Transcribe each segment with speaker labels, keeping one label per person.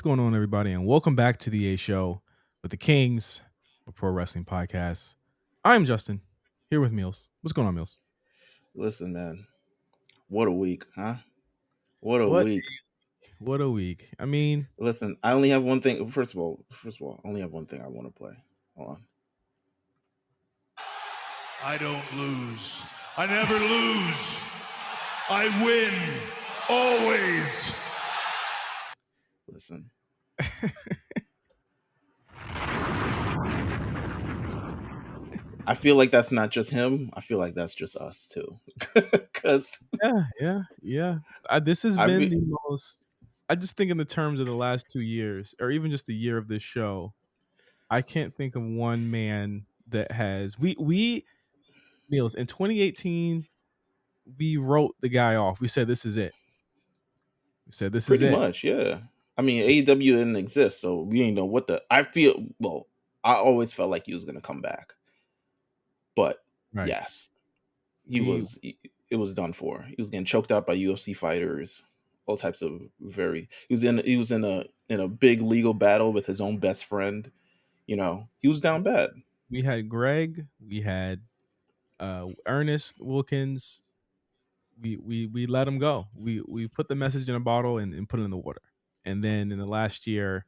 Speaker 1: What's going on, everybody, and welcome back to the A Show with the Kings of Pro Wrestling Podcast. I'm Justin, here with Meelz. What's going on, Meelz?
Speaker 2: Listen, man, what a week, huh? What a
Speaker 1: What
Speaker 2: week.
Speaker 1: what a week. I mean,
Speaker 2: Listen, I only have one thing. First of all, I only have one thing I want to play. Hold on.
Speaker 3: I don't lose. I never lose. I win. Always.
Speaker 2: Listen. I feel like that's not just him. I feel like that's just us too. Because
Speaker 1: yeah. This has
Speaker 2: I
Speaker 1: been
Speaker 2: be,
Speaker 1: the most. I just think in the terms of the last 2 years, or even just the year of this show, I can't think of one man that has we Meelz in 2018. We wrote the guy off. We said this is it. We said this is
Speaker 2: pretty
Speaker 1: it.
Speaker 2: much, yeah. I mean, AEW didn't exist, so we ain't know what the. I feel well. I always felt like he was gonna come back, but
Speaker 1: Right.
Speaker 2: yes, it was done for. He was getting choked out by UFC fighters, all types of very. He was in a big legal battle with his own best friend. You know, he was down bad.
Speaker 1: We had Greg, we had Ernest Wilkins. We let him go. We put the message in a bottle and put it in the water. And then in the last year,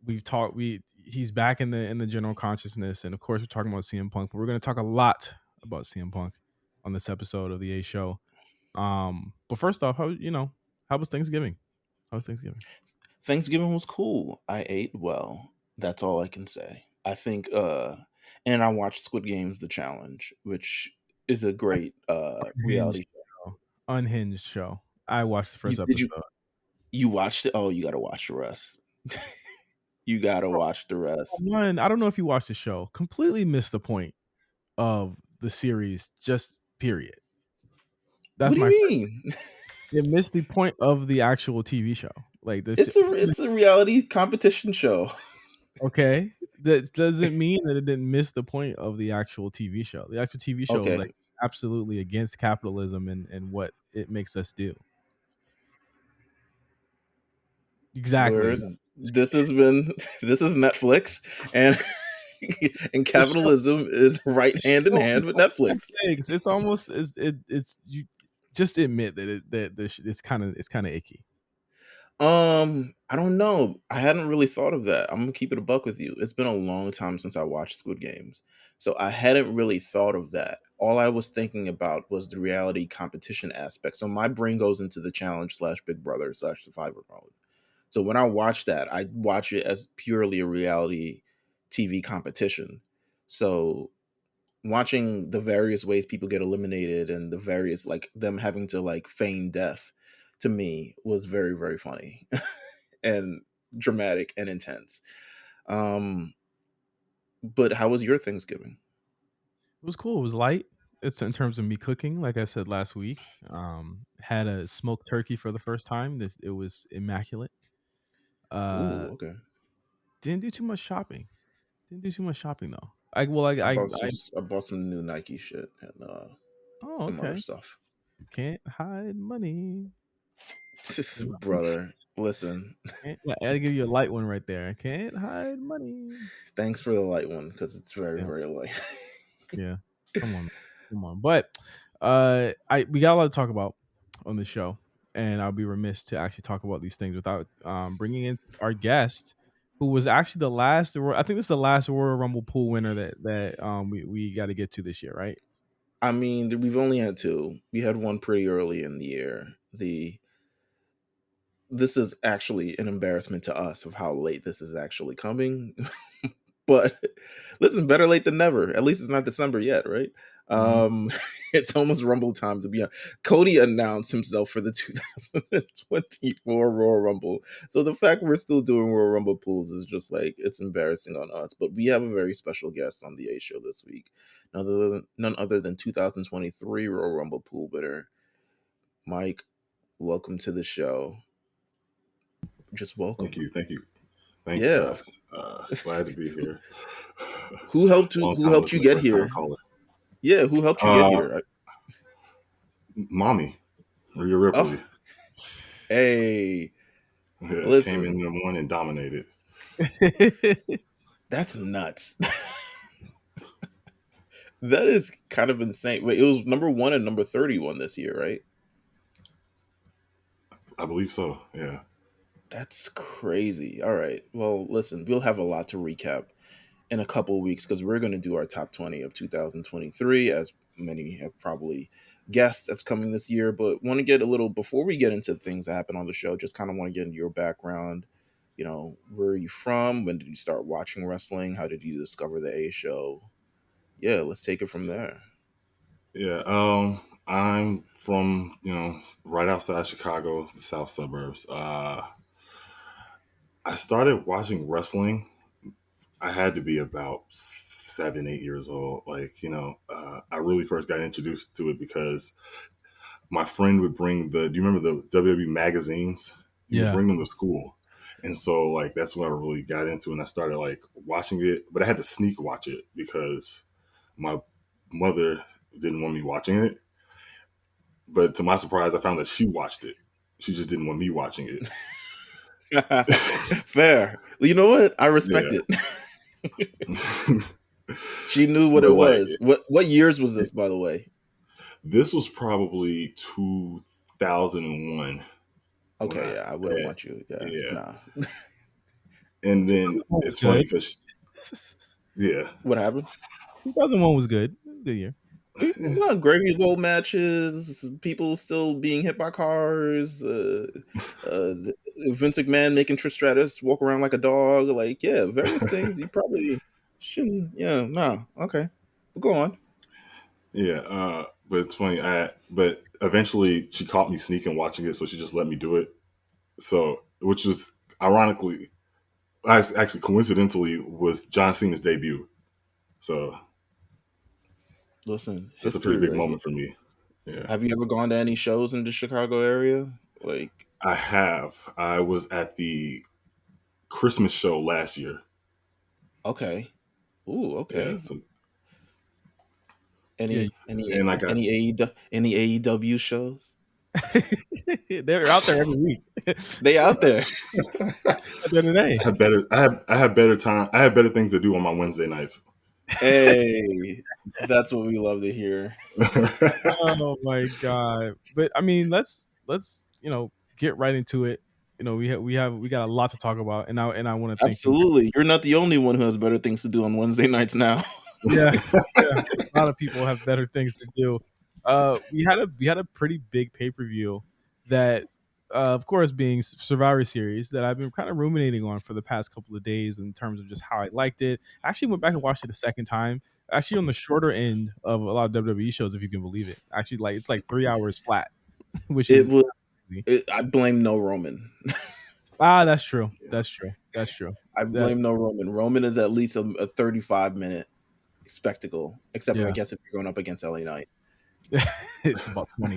Speaker 1: we've talked. He's back in the general consciousness, and of course, we're talking about CM Punk. But we're going to talk a lot about CM Punk on this episode of the A Show. But first off, how was Thanksgiving? How was Thanksgiving?
Speaker 2: Thanksgiving was cool. I ate well. That's all I can say. I think and I watched Squid Games The Challenge, which is a great reality show.
Speaker 1: Unhinged show. I watched the first
Speaker 2: Did
Speaker 1: episode.
Speaker 2: you watched it? Oh, you gotta watch the rest. You gotta watch the rest.
Speaker 1: One, I don't know if you watched the show. Completely missed the point of the series. Just period.
Speaker 2: What
Speaker 1: That's
Speaker 2: do you
Speaker 1: my first.
Speaker 2: mean?
Speaker 1: It missed the point of the actual TV show. Like
Speaker 2: It's a reality competition show.
Speaker 1: okay. That doesn't mean that it didn't miss the point of the actual TV show. The actual TV show is
Speaker 2: Okay.
Speaker 1: like absolutely against capitalism and what it makes us do. Exactly.
Speaker 2: This has been this is Netflix and and
Speaker 1: The show,
Speaker 2: capitalism is right
Speaker 1: the
Speaker 2: hand in
Speaker 1: show is
Speaker 2: hand with
Speaker 1: almost
Speaker 2: Netflix.
Speaker 1: eggs. It's almost it's you just admit that it's kind of icky.
Speaker 2: I don't know. I hadn't really thought of that. I'm gonna keep it a buck with you. It's been a long time since I watched Squid Games. So I hadn't really thought of that. All I was thinking about was the reality competition aspect. So my brain goes into the challenge slash Big Brother slash Survivor mode. So when I watch that, I watch it as purely a reality TV competition. So watching the various ways people get eliminated and the various like them having to like feign death to me was very, very funny and dramatic and intense. Um, but how was your Thanksgiving?
Speaker 1: It was cool. It was light. It's in terms of me cooking, like I said last week. Had a smoked turkey for the first time. It was immaculate. Uh,
Speaker 2: Ooh, okay.
Speaker 1: didn't do too much shopping. Didn't do too much shopping though. I
Speaker 2: I bought some new Nike shit and
Speaker 1: oh,
Speaker 2: some other
Speaker 1: okay.
Speaker 2: stuff.
Speaker 1: Can't hide money.
Speaker 2: Brother, listen.
Speaker 1: I gotta give you a light one right there. Can't hide money.
Speaker 2: Thanks for the light one because it's very,
Speaker 1: Yeah,
Speaker 2: very light.
Speaker 1: yeah. Come on, come on. But we got a lot to talk about on the show, and I'll be remiss to actually talk about these things without bringing in our guest, who was actually the last. I think this is the last Royal Rumble pool winner that we got to get to this year, right?
Speaker 2: I mean, we've only had two. We had one pretty early in the year. This is actually an embarrassment to us of how late this is actually coming. But listen, better late than never. At least it's not December yet, right?
Speaker 1: Mhm.
Speaker 2: It's almost Rumble time to be on. Cody announced himself for the 2024 Royal Rumble. So the fact we're still doing Royal Rumble pools is just like it's embarrassing on us. But we have a very special guest on the A Show this week. None other than 2023 Royal Rumble pool winner, Mike. Welcome to the show. Just welcome.
Speaker 4: Thank you. Thanks,
Speaker 2: Yeah.
Speaker 4: guys. Glad to be here.
Speaker 2: Who helped you get
Speaker 4: first time
Speaker 2: here?
Speaker 4: caller.
Speaker 2: Yeah, who helped you get here?
Speaker 4: Mommy, Rhea
Speaker 2: Oh,
Speaker 4: Ripley.
Speaker 2: hey.
Speaker 4: Yeah, came in
Speaker 2: Listen,
Speaker 4: number one and dominated.
Speaker 2: that's nuts. That is kind of insane. Wait, it was number one and number 31 this year, right?
Speaker 4: I believe so. Yeah.
Speaker 2: That's crazy. All right. Well, listen, we'll have a lot to recap in a couple of weeks because we're going to do our top 20 of 2023, as many have probably guessed that's coming this year. But want to get a little, before we get into things that happen on the show, just kind of want to get into your background. Where are you from? When did you start watching wrestling? How did you discover the A show? Yeah, let's take it from there.
Speaker 4: Yeah. I'm from, right outside Chicago, the south suburbs. I started watching wrestling. I had to be about 7, 8 years old. Like, I really first got introduced to it because my friend would bring do you remember the WWE magazines? He would
Speaker 1: Yeah.
Speaker 4: bring them to school. And so like that's when I really got into it and I started like watching it, but I had to sneak watch it because my mother didn't want me watching it. But to my surprise, I found that she watched it. She just didn't want me watching it.
Speaker 2: Fair. You know what? I respect
Speaker 4: Yeah.
Speaker 2: it. She knew what
Speaker 4: But
Speaker 2: it
Speaker 4: like
Speaker 2: was. What years was this, by the way?
Speaker 4: this was probably 2001 when
Speaker 2: Okay, yeah, I wouldn't want you. Yeah,
Speaker 4: yeah.
Speaker 2: nah.
Speaker 4: And then
Speaker 1: 2001 was
Speaker 4: it's funny
Speaker 1: good.
Speaker 4: because yeah.
Speaker 2: What happened?
Speaker 1: 2001 was good. Good year.
Speaker 2: Well, gravy gold matches, people still being hit by cars, Vince McMahon making Trish Stratus walk around like a dog. Like, yeah, various things you probably shouldn't. Yeah, no, okay, go on.
Speaker 4: Yeah, but it's funny. But eventually she caught me sneaking watching it, so she just let me do it. So, which was ironically, actually coincidentally, was John Cena's debut. So
Speaker 2: Listen,
Speaker 4: that's a pretty
Speaker 2: history,
Speaker 4: big
Speaker 2: right?
Speaker 4: moment for me. Yeah,
Speaker 2: Have you ever gone to any shows in the Chicago area? Like,
Speaker 4: I have. I was at the Christmas show last year.
Speaker 2: okay, ooh,
Speaker 4: Yeah,
Speaker 2: okay.
Speaker 4: so
Speaker 1: Yeah.
Speaker 4: and I got
Speaker 2: Any AEW shows?
Speaker 1: They're out there every week.
Speaker 2: They out there.
Speaker 1: The other day.
Speaker 4: I have better time. I have better things to do on my Wednesday nights.
Speaker 2: Hey, that's what we love to hear.
Speaker 1: Oh my god! But I mean, let's get right into it. We got a lot to talk about, and I want to thank you.
Speaker 2: Absolutely. You're not the only one who has better things to do on Wednesday nights now.
Speaker 1: Yeah, yeah. A lot of people have better things to do. We had a pretty big pay per view that, of course, being Survivor Series that I've been kind of ruminating on for the past couple of days in terms of just how I liked it. I actually went back and watched it a second time. Actually, on the shorter end of a lot of WWE shows, if you can believe it. Actually, like it's like 3 hours flat, which
Speaker 2: It
Speaker 1: is
Speaker 2: was.
Speaker 1: crazy.
Speaker 2: I blame no Roman.
Speaker 1: That's true. That's true. That's true.
Speaker 2: I
Speaker 1: That
Speaker 2: blame no Roman. Roman is at least a 35-minute spectacle, except I
Speaker 1: yeah.
Speaker 2: guess if you're going up against LA Knight.
Speaker 1: It's about 20.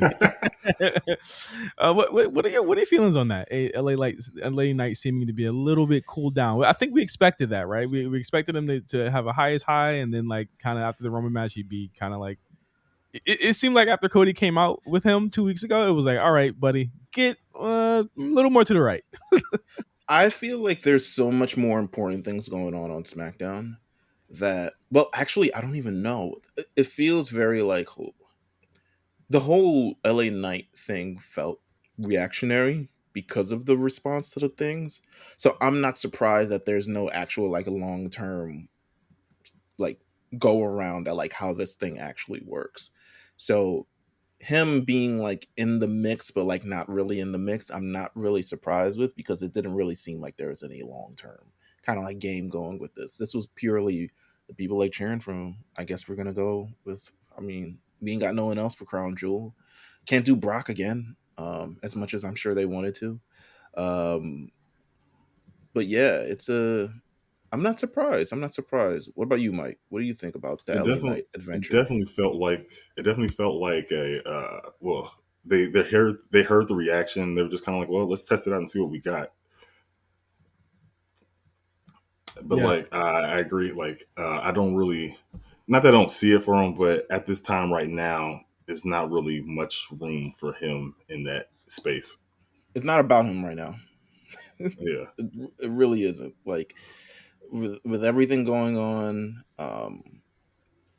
Speaker 1: What are your feelings on that? LA Knight seeming to be a little bit cooled down. I think we expected that, right? We expected him to have a highest high, and then like kind of after the Roman match, he'd be kind of like. It seemed like after Cody came out with him 2 weeks ago, it was like, all right, buddy, get a little more to the right.
Speaker 2: I feel like there's so much more important things going on SmackDown that, well, actually, I don't even know. It feels very like the whole LA Knight thing felt reactionary because of the response to the things. So I'm not surprised that there's no actual like long term like go around at like how this thing actually works. So him being like in the mix but like not really in the mix, I'm not really surprised with because it didn't really seem like there was any long term kind of like game going with this. This was purely the people like cheering for him. I guess we're gonna go with, I mean, we ain't got no one else for Crown Jewel. Can't do Brock again, as much as I'm sure they wanted to. Um, but yeah, it's a. I'm not surprised. I'm not surprised. What about you, Mike? What do you think about the
Speaker 4: It
Speaker 2: LA
Speaker 4: definitely
Speaker 2: Knight
Speaker 4: it
Speaker 2: adventure?
Speaker 4: definitely felt like a well they heard the reaction. They were just kind of like, well, let's test it out and see what we got. But
Speaker 1: Yeah,
Speaker 4: like I agree. Like I don't really, not that I don't see it for him, but at this time right now, it's not really much room for him in that space.
Speaker 2: It's not about him right now.
Speaker 4: Yeah.
Speaker 2: It really isn't. Like with everything going on,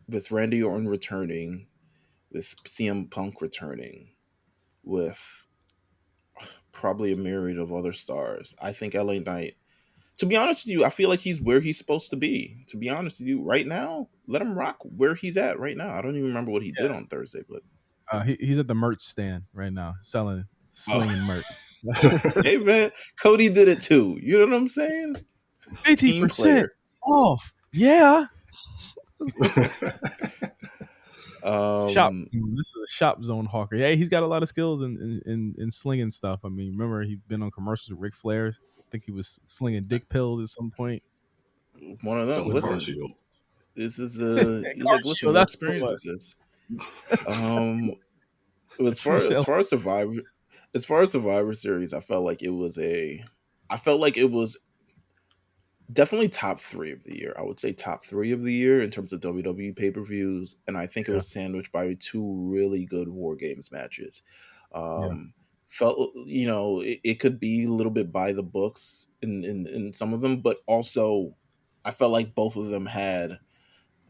Speaker 2: with Randy Orton returning, with CM Punk returning, with probably a myriad of other stars. I think LA Knight, to be honest with you, I feel like he's where he's supposed to be. To be honest with you, right now, let him rock where he's at right now. I don't even remember what he did on Thursday, but
Speaker 1: He's at the merch stand right now, selling,
Speaker 2: oh,
Speaker 1: slinging merch.
Speaker 2: hey man, Cody did it too. You know what I'm saying? Team
Speaker 1: 50%
Speaker 2: player.
Speaker 1: off. Yeah. Shop
Speaker 2: Um,
Speaker 1: zone. This is a shop zone hawker. Yeah, he's got a lot of skills in slinging stuff. I mean, remember he's been on commercials with Ric Flair. I think he was slinging dick pills at some point.
Speaker 2: one of them.
Speaker 4: Selling car
Speaker 2: Listen,
Speaker 4: shield.
Speaker 2: this is he's
Speaker 1: Car
Speaker 2: like, listen,
Speaker 1: shield.
Speaker 2: more
Speaker 1: That's what it
Speaker 2: experience
Speaker 1: was.
Speaker 2: with this. Um, as
Speaker 1: True
Speaker 2: far as
Speaker 1: sale.
Speaker 2: far as Survivor, as far as Survivor Series, I felt like it was definitely top three of the year. I would say top three of the year in terms of WWE pay per views, and I think it
Speaker 1: Yeah,
Speaker 2: was sandwiched by two really good War Games matches.
Speaker 1: yeah.
Speaker 2: Um, Felt it could be a little bit by the books in some of them, but also I felt like both of them had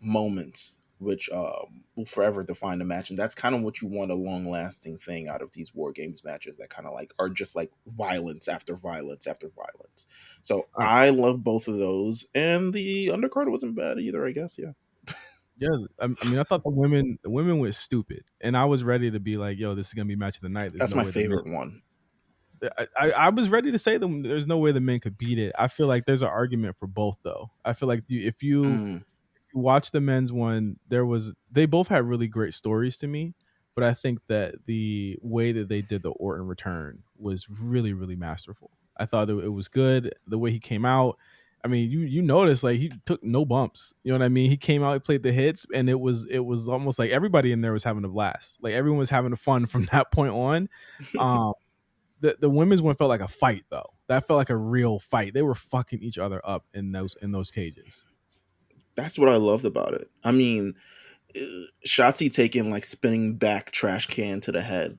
Speaker 2: moments which will forever define the match, and that's kind of what you want, a long lasting thing out of these War Games matches that kind of like are just like violence after violence after violence. So
Speaker 1: Uh,
Speaker 2: I love both of those, and the undercard wasn't bad either, I guess. Yeah,
Speaker 1: yeah. I mean, I thought the women went stupid, and I was ready to be like, "Yo, this is gonna be match of the night." There's
Speaker 2: that's
Speaker 1: no
Speaker 2: my
Speaker 1: way the men.
Speaker 2: favorite one.
Speaker 1: I was ready to say them. There's no way the men could beat it. I feel like there's an argument for both, though. I feel like if you
Speaker 2: Mm,
Speaker 1: watch the men's one, they both had really great stories to me, but I think that the way that they did the Orton return was really, really masterful. I thought that it was good the way he came out. I mean, you notice like he took no bumps. You know what I mean? He came out, he played the hits, and it was almost like everybody in there was having a blast. Like everyone was having fun from that point on. Um, the women's one felt like a fight though. That felt like a real fight. They were fucking each other up in those cages.
Speaker 2: that's what I loved about it. I mean, Shotzi taking like spinning back trash can to the head,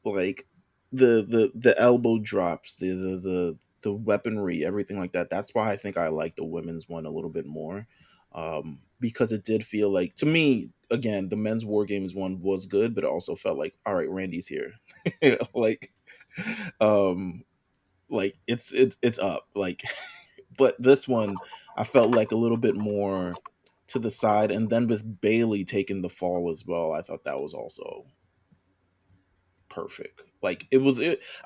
Speaker 2: like the elbow drops, the weaponry, everything like that. That's why I think I like the women's one a little bit more, because it did feel like, to me, again, the men's War Games one was good, but it also felt like, all right, Randy's here, like, um, like it's up, like, but this one I felt like a little bit more to the side, and then with Bailey taking the fall as well, I thought that was also perfect. Like I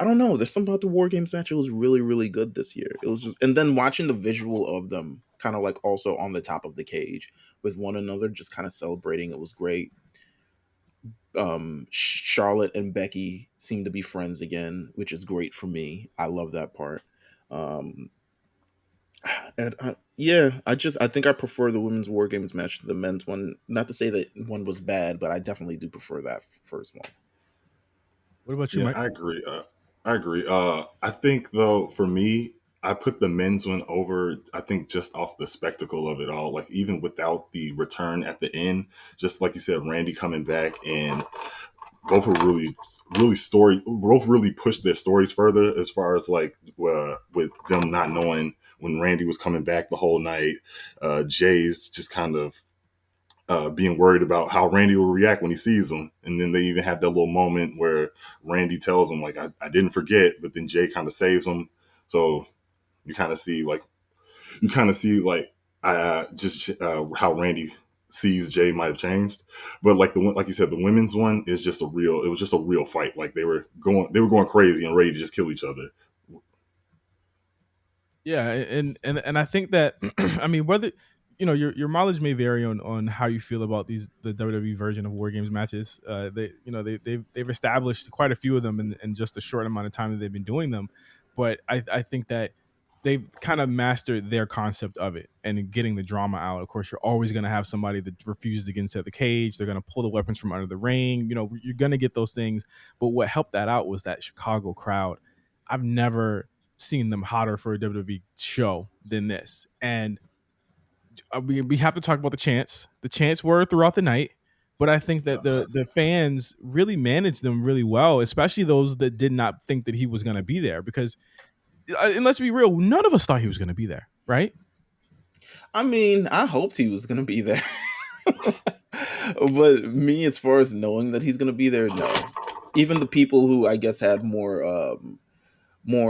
Speaker 2: don't know. There's something about the War Games match. It was really, really good this year. It was just, and then watching the visual of them, kind of like also on the top of the cage with one another, just kind of celebrating. It was great. Charlotte and Becky seem to be friends again, which is great for me. I love that part. Um, and yeah, I think I prefer the women's War Games match to the men's one. Not to say that one was bad, but I definitely do prefer that first one.
Speaker 1: What about you,
Speaker 4: Yeah,
Speaker 1: Mike?
Speaker 4: I agree. I agree. I think though, for me, I put the men's one over. I think just off the spectacle of it all, like even without the return at the end, just like you said, Randy coming back, and both were really, really both really pushed their stories further as far as like with them not knowing when Randy was coming back the whole night. Jay's just kind of being worried about how Randy will react when he sees him. And then they even had that little moment where Randy tells him, like, I didn't forget, but then Jay kind of saves him. So you kind of see like, just how Randy sees Jay might have changed. But like like you said, the women's one is just it was just a real fight. Like they were going crazy and ready to just kill each other.
Speaker 1: Yeah, and I think that I mean whether your mileage may vary on how you feel about the WWE version of War Games matches. They've established quite a few of them in just a short amount of time that they've been doing them, but I think that they've kind of mastered their concept of it and getting the drama out. Of course, you're always going to have somebody that refuses to get inside the cage. They're going to pull the weapons from under the ring. You're going to get those things. But what helped that out was that Chicago crowd. I've never seen them hotter for a WWE show than this. And we have to talk about the chants. The chants were throughout the night, but I think that the fans really managed them really well, especially those that did not think that he was going to be there, because and let's be real, none of us thought he was going to be there, right?
Speaker 2: I mean, I hoped he was gonna be there. But me, as far as knowing that he's gonna be there, no. Even the people who I guess had more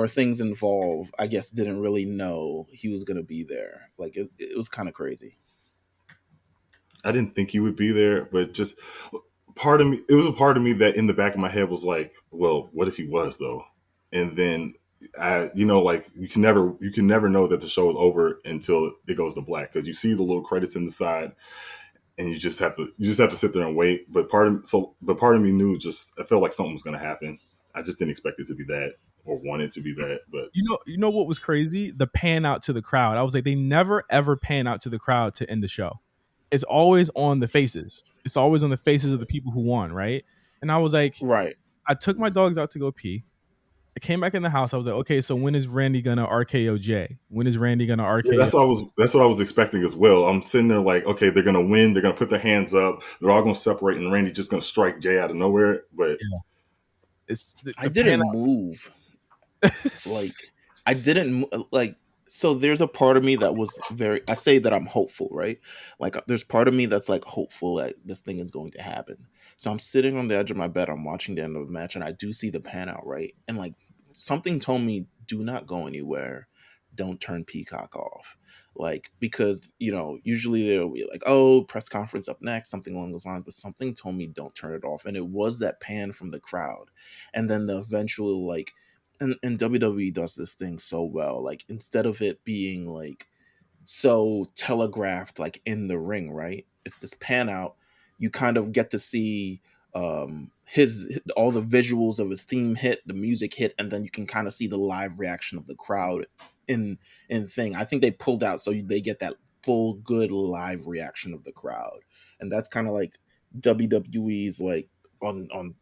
Speaker 2: things involved, I guess didn't really know he was gonna be there. Like it was kind of crazy.
Speaker 4: I didn't think he would be there, but just part of me, it was a part of me that in the back of my head was like, well, what if he was though? And then like you can never know that the show is over until it goes to black, because you see the little credits in the side, and you just have to sit there and wait. But part of me knew, just I felt like something was going to happen. I just didn't expect it to be that, or want it to be that. But
Speaker 1: You know what was crazy? The pan out to the crowd. I was like, they never ever pan out to the crowd to end the show. It's always on the faces. It's always on the faces of the people who won, right? And I was like,
Speaker 2: Right.
Speaker 1: I took my dogs out to go pee. I came back in the house. I was like, okay, so when is Randy gonna RKO Jay? When is Randy gonna
Speaker 4: yeah,
Speaker 1: RKO?
Speaker 4: that's what I was expecting as well. I'm sitting there like, okay, they're gonna win. They're gonna put their hands up. They're all gonna separate, and Randy just gonna strike Jay out of nowhere. But
Speaker 1: Yeah. It's
Speaker 2: I
Speaker 1: the
Speaker 2: didn't
Speaker 1: pan
Speaker 2: move.
Speaker 1: out.
Speaker 2: Like I didn't like. So there's a part of me that was I say that I'm hopeful, right? Like there's part of me that's like hopeful that this thing is going to happen. So I'm sitting on the edge of my bed, I'm watching the end of the match, and I do see the pan out, right? And like something told me, do not go anywhere. Don't turn Peacock off. Like, because, usually they'll be like, oh, press conference up next, something along those lines, but something told me don't turn it off. And it was that pan from the crowd. And then the eventual, like, and WWE does this thing so well. Like, instead of it being like so telegraphed, like in the ring, right? It's this pan out. You kind of get to see his all the visuals of his theme hit, the music hit, and then you can kind of see the live reaction of the crowd in thing. I think they pulled out so they get that full good live reaction of the crowd, and that's kind of like WWE's like on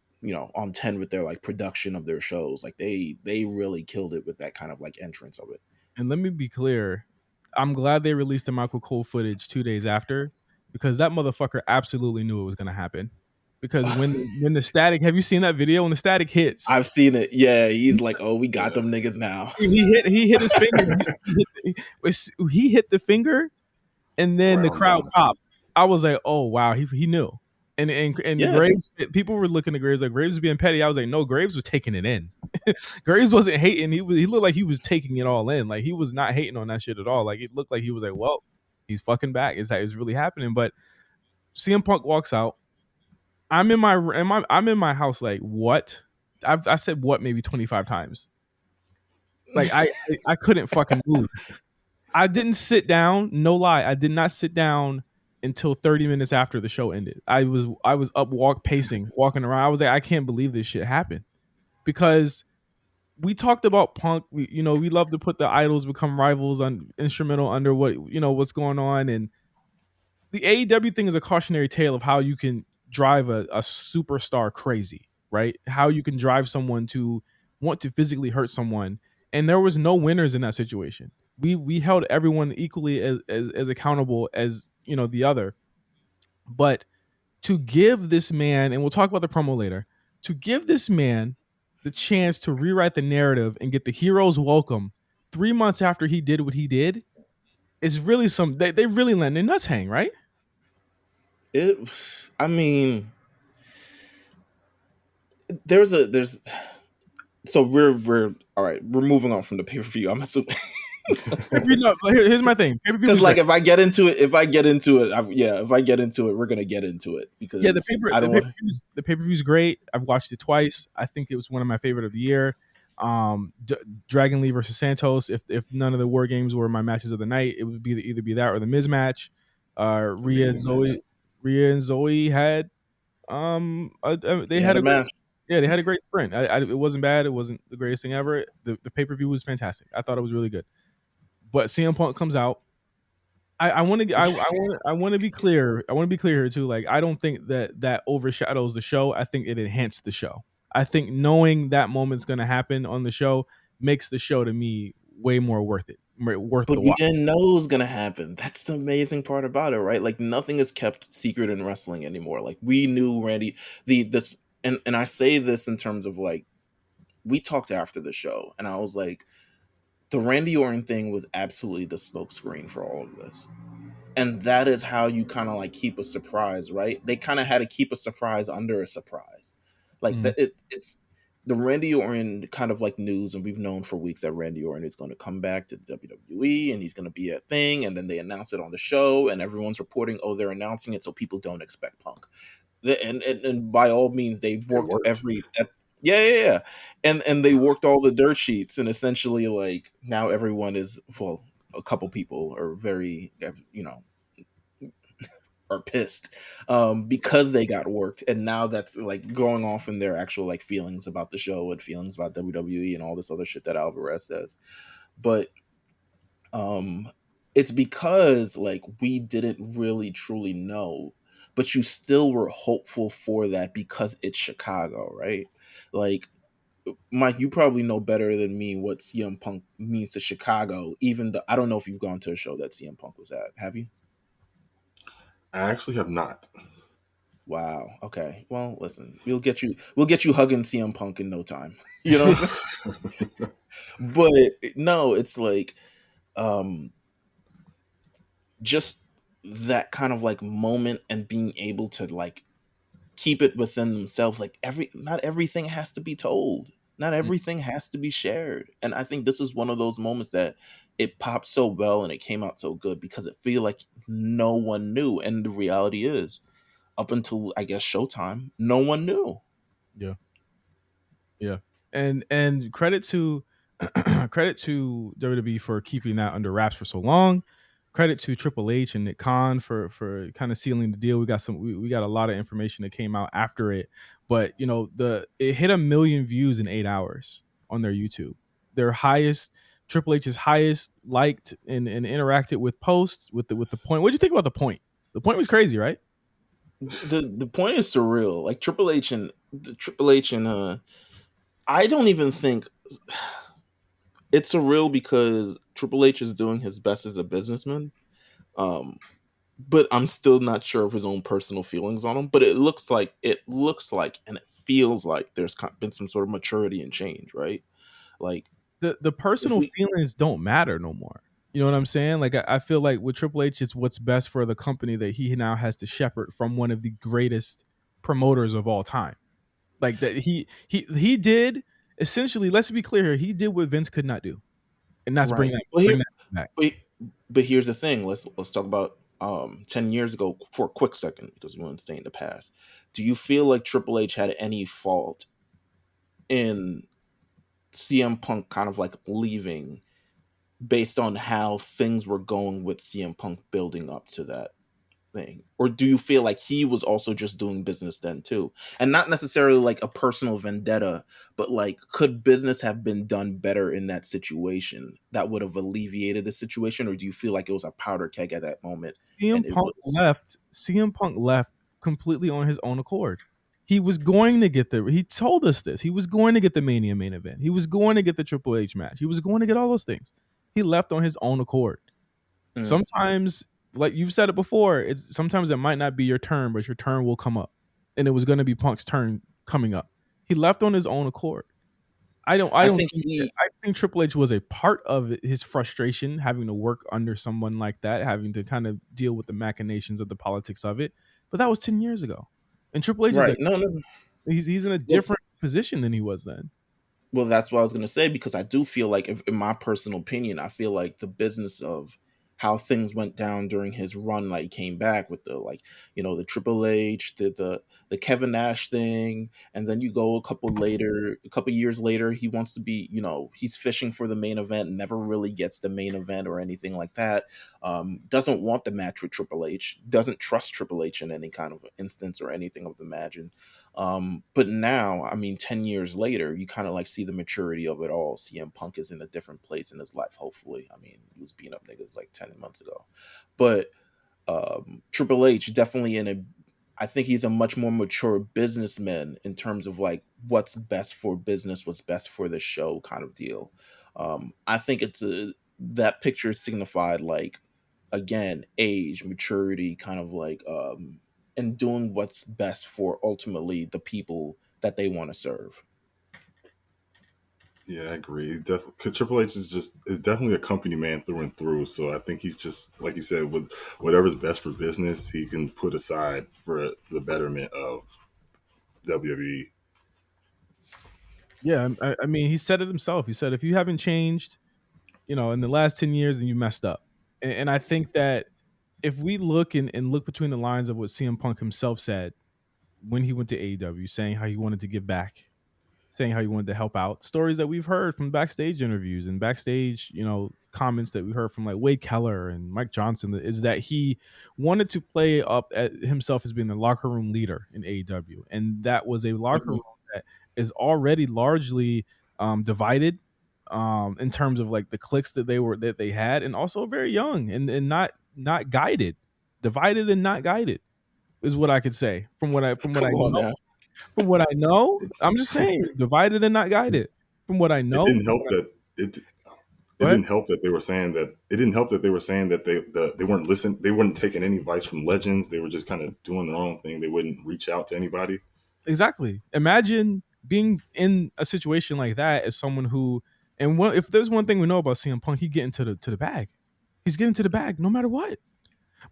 Speaker 2: 10 with their like production of their shows. Like they really killed it with that kind of like entrance of it.
Speaker 1: And let me be clear, I'm glad they released the Michael Cole footage 2 days after, because that motherfucker absolutely knew it was gonna happen. Because when the static, have you seen that video? When the static hits,
Speaker 2: I've seen it. Yeah, he's like, "Oh, we got them niggas now."
Speaker 1: he hit his finger. He hit the finger, and then
Speaker 4: right
Speaker 1: the
Speaker 4: on
Speaker 1: crowd
Speaker 4: time.
Speaker 1: popped. I was like, oh wow, he knew. And
Speaker 2: Yeah,
Speaker 1: Graves, people were looking at Graves like Graves was being petty. I was like, no, Graves was taking it in. Graves wasn't hating. He looked like he was taking it all in. Like he was not hating on that shit at all. Like it looked like he was like, well, he's fucking back. It's really happening. But CM Punk walks out. I'm in my house like, what? I said what maybe 25 times. Like I couldn't fucking move. I didn't sit down. No lie, I did not sit down until 30 minutes after the show ended. I was up walking around. I was like, I can't believe this shit happened, because we talked about Punk. We love to put the idols become rivals on instrumental under what's going on, and the AEW thing is a cautionary tale of how you can drive a superstar crazy, right? How you can drive someone to want to physically hurt someone, and there was no winners in that situation. We held everyone equally as accountable as the other, but to give this man, and we'll talk about the promo later, to give this man the chance to rewrite the narrative and get the hero's welcome 3 months after he did what he did is really they really let their nuts hang, right?
Speaker 2: it. I mean, there's. So we're all right. We're moving on from the pay per view. I'm assuming.
Speaker 1: Here's my thing. Pay-per-view
Speaker 2: Because
Speaker 1: was
Speaker 2: like
Speaker 1: great.
Speaker 2: if I get into it, if I get into it, we're gonna get into it because
Speaker 1: Yeah,
Speaker 2: I don't want.
Speaker 1: the pay-per-view's great. I've watched it twice. I think it was one of my favorite of the year. Dragon Lee versus Santos. If none of the War Games were my matches of the night, it would either be that or the Miz match.
Speaker 4: Amazing match.
Speaker 1: Rhea and Zoe had they
Speaker 2: They
Speaker 1: had
Speaker 2: had
Speaker 1: a
Speaker 2: a
Speaker 1: great
Speaker 2: match.
Speaker 1: yeah, they had a great sprint. It wasn't bad. It wasn't the greatest thing ever. The pay-per-view was fantastic. I thought it was really good. But CM Punk comes out. I want to I want to be clear. I want to be clear here too. Like I don't think that overshadows the show. I think it enhanced the show. I think knowing that moment's going to happen on the show makes the show to me way more worth it. Worth
Speaker 2: But
Speaker 1: the
Speaker 2: we
Speaker 1: watch.
Speaker 2: didn't know it was gonna happen. That's the amazing part about it, right? Like nothing is kept secret in wrestling anymore. Like we knew Randy this and I say this in terms of like we talked after the show and I was like, The Randy Orton thing was absolutely the smokescreen for all of this. And that is how you kind of like keep a surprise, right? They kind of had to keep a surprise under a surprise. Like
Speaker 1: Mm.
Speaker 2: it's the Randy Orton kind of like news, and we've known for weeks that Randy Orton is going to come back to WWE and he's going to be a thing, and then they announce it on the show, and everyone's reporting, oh, they're announcing it, so people don't expect Punk. And by all means, they
Speaker 4: It
Speaker 2: worked
Speaker 4: worked.
Speaker 2: yeah, and they worked all the dirt sheets, and essentially like now everyone is, well, a couple people are very, are pissed because they got worked, and now that's like going off in their actual like feelings about the show and feelings about WWE and all this other shit that Alvarez says. But um it's because like we didn't really truly know, but you still were hopeful for that because it's Chicago, right? Like, Mike, you probably know better than me what CM Punk means to Chicago, even though I don't know if you've gone to a show that CM Punk was at. Have you?
Speaker 4: I actually have not.
Speaker 2: Wow. Okay. Well, listen, we'll get you hugging CM Punk in no time. You know what I'm saying? But no, it's like um just that kind of like moment and being able to like keep it within themselves. Like not everything has to be told. Not everything has to be shared. And I think this is one of those moments that it popped so well and it came out so good because it feel like no one knew. And the reality is, up until I guess Showtime, no one knew.
Speaker 1: Yeah. Yeah. And credit to credit to WWE for keeping that under wraps for so long. Credit to Triple H and Nick Khan for kind of sealing the deal. We got a lot of information that came out after it, but it hit 1 million views in 8 hours on their YouTube. Their highest Triple H's highest liked and interacted with posts with the point. What do you think about the point? The point was crazy, right?
Speaker 2: The point is surreal. Like Triple H and I don't even think it's surreal because Triple H is doing his best as a businessman. Um, but I'm still not sure of his own personal feelings on him. But it looks like, and it feels like there's been some sort of maturity and change, right? Like
Speaker 1: The
Speaker 2: if
Speaker 1: personal
Speaker 2: we
Speaker 1: feelings don't matter no more. You know what I'm saying? Like I feel like with Triple H, it's what's best for the company that he now has to shepherd from one of the greatest promoters of all time. Like that he did essentially. Let's be clear here. He did what Vince could not do, and that's
Speaker 2: right.
Speaker 1: bring that back.
Speaker 2: But, but here's the thing. Let's talk about 10 years ago for a quick second because we want to stay in the past. Do you feel like Triple H had any fault in CM Punk kind of like leaving based on how things were going with CM Punk building up to that thing? Or do you feel like he was also just doing business then too? And not necessarily like a personal vendetta, but like could business have been done better in that situation that would have alleviated the situation? Or do you feel like it was a powder keg at that moment and it was
Speaker 1: CM Punk left completely on his own accord. He was going to get he told us this. He was going to get the Mania main event. He was going to get the Triple H match. He was going to get all those things. He left on his own accord.
Speaker 2: Mm.
Speaker 1: Sometimes, like you've said it before, sometimes it might not be your turn, but your turn will come up. And it was going to be Punk's turn coming up. He left on his own accord. I
Speaker 2: I
Speaker 1: don't
Speaker 2: think
Speaker 1: think
Speaker 2: he
Speaker 1: I think Triple H was a part of his frustration having to work under someone like that, having to kind of deal with the machinations of the politics of it. But that was 10 years ago. And Triple H is
Speaker 2: right. No, no.
Speaker 1: he's in a
Speaker 2: Well,
Speaker 1: different position than he was then.
Speaker 2: Well, that's what I was going to say because I do feel like, if, in my personal opinion, I feel like the business of how things went down during his run, like came back with the like, the Triple H, the Kevin Nash thing, and then you go a couple years later, he wants to be, he's fishing for the main event, never really gets the main event or anything like that. Doesn't want the match with Triple H, doesn't trust Triple H in any kind of instance or anything of the imagine. But now, I mean, 10 years later, you kind of like see the maturity of it all. CM Punk is in a different place in his life, hopefully. I mean, he was beating up niggas like 10 months ago. But Triple H definitely I think he's a much more mature businessman in terms of like what's best for business, what's best for the show kind of deal. I think that picture signified like, again, age, maturity, kind of like and doing what's best for ultimately the people that they want to serve.
Speaker 4: Yeah, I agree. He's definitely Triple H is definitely a company man through and through. So I think he's just like you said, with whatever's best for business, he can put aside for the betterment of WWE.
Speaker 1: Yeah, I mean, he said it himself. He said, if you haven't changed, in the last 10 years, then you messed up. And I think that if we look and look between the lines of what CM Punk himself said when he went to AEW, saying how he wanted to give back, saying how he wanted to help out, stories that we've heard from backstage interviews and backstage, comments that we heard from like Wade Keller and Mike Johnson, is that he wanted to play up at himself as being the locker room leader in AEW. And that was a locker room
Speaker 2: Mhm.
Speaker 1: that is already largely divided in terms of like the cliques that they had, and also very young and not guided, divided and not guided is what I could say from what
Speaker 2: Come
Speaker 1: I
Speaker 2: on
Speaker 1: know.
Speaker 2: now.
Speaker 1: From what I know, I'm just saying, divided and not guided. From what I
Speaker 4: It
Speaker 1: know,
Speaker 4: didn't help that it it
Speaker 1: but
Speaker 4: didn't help that they were saying that it didn't help that they were saying that they weren't listening, they weren't taking any advice from legends. They were just kind of doing their own thing. They wouldn't reach out to anybody.
Speaker 1: exactly. Imagine being in a situation like that as someone who, and if there's one thing we know about CM Punk, he get into the bag. He's getting to the bag no matter what.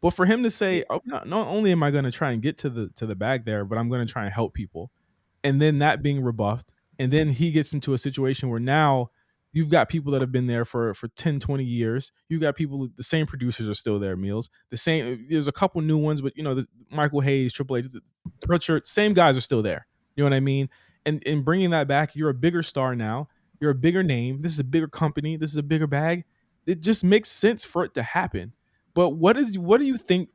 Speaker 1: But for him to say, oh, not only am I going to try and get to the bag there, but I'm going to try and help people, and then that being rebuffed, and then he gets into a situation where now you've got people that have been there for 10, 20 years. You've got people, the same producers are still there, Meelz. The same, there's a couple new ones, but Michael Hayes, Triple H, Pritchard, same guys are still there. You know what I mean? And in bringing that back, you're a bigger star now. You're a bigger name. This is a bigger company. This is a bigger bag. It just makes sense for it to happen. But what do you think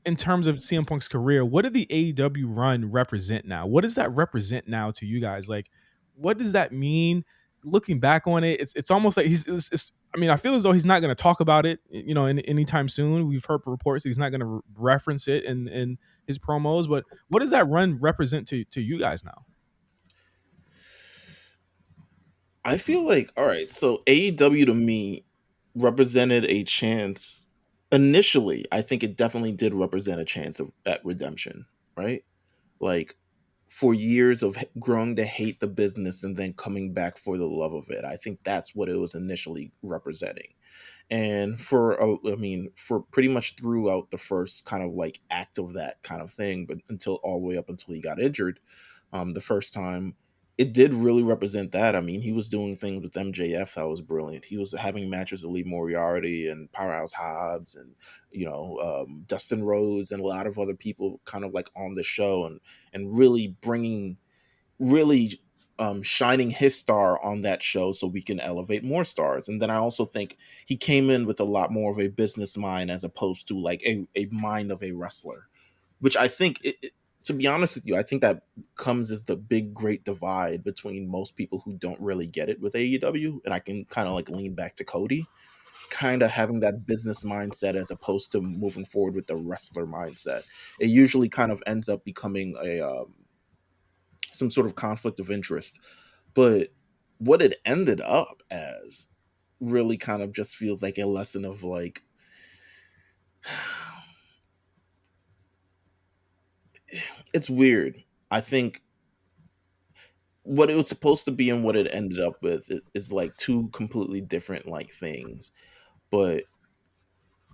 Speaker 1: in terms of CM Punk's career? What did the AEW run represent now? What does that represent now to you guys? Like, what does that mean? Looking back on it, it's almost like I mean, I feel as though he's not going to talk about it, anytime soon. We've heard reports that he's not going to reference it in his promos. But what does that run represent to you guys now?
Speaker 2: I feel like, all right, so AEW to me represented a chance. Initially, I think it definitely did represent a chance of at redemption, right? Like for years of growing to hate the business and then coming back for the love of it. I think that's what it was initially representing. And I mean, for pretty much throughout the first kind of like act of that kind of thing, but until all the way up until he got injured, the first time, it did really represent that. I mean, he was doing things with MJF that was brilliant. He was having matches with Lee Moriarty and Powerhouse Hobbs and Dustin Rhodes and a lot of other people kind of like on the show and really bringing really shining his star on that show so we can elevate more stars. And then I also think he came in with a lot more of a business mind as opposed to like a mind of a wrestler, which I think, to be honest with you, I think that comes as the big, great divide between most people who don't really get it with AEW. And I can kind of like lean back to Cody, kind of having that business mindset as opposed to moving forward with the wrestler mindset. It usually kind of ends up becoming a some sort of conflict of interest. But what it ended up as really kind of just feels like a lesson of like, it's weird. I think what it was supposed to be and what it ended up with is like two completely different like things. But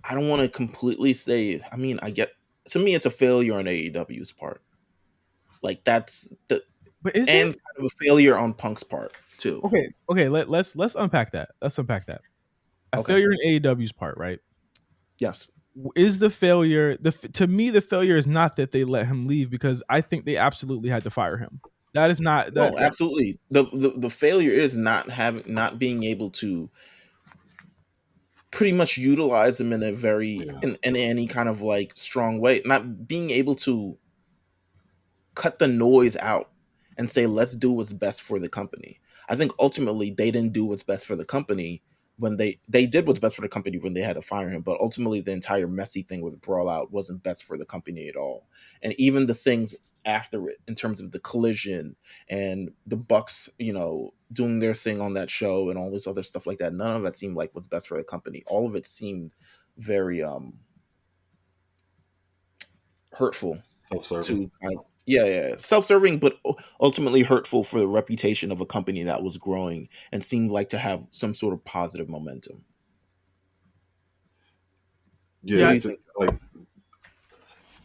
Speaker 2: I don't want to completely say, I mean, I get, to me it's a failure on AEW's part. Like that's the,
Speaker 1: But is
Speaker 2: and
Speaker 1: it
Speaker 2: kind of a failure on Punk's part too.
Speaker 1: okay? Okay, let's unpack that. Let's unpack that. A
Speaker 2: Okay.
Speaker 1: failure in AEW's part, right?
Speaker 2: Yes.
Speaker 1: Is the failure to me the failure is not that they let him leave, because I think they absolutely had to fire him. That is not
Speaker 2: No,
Speaker 1: that
Speaker 2: absolutely. The failure is not being able to pretty much utilize him in a very
Speaker 4: Yeah.
Speaker 2: in any kind of like strong way. Not being able to cut the noise out and say, let's do what's best for the company. I think ultimately they didn't do what's best for the company when they did what's best for the company when they had to fire him, but ultimately the entire messy thing with Brawl Out wasn't best for the company at all. And even the things after it, in terms of the collision and the Bucks, doing their thing on that show and all this other stuff like that, none of that seemed like what's best for the company. All of it seemed very hurtful
Speaker 4: Self-serving.
Speaker 2: to kind of, Yeah, self-serving, but ultimately hurtful for the reputation of a company that was growing and seemed like to have some sort of positive momentum.
Speaker 4: Yeah,
Speaker 2: What
Speaker 1: Yeah,
Speaker 2: do
Speaker 1: I-
Speaker 2: you think?
Speaker 4: like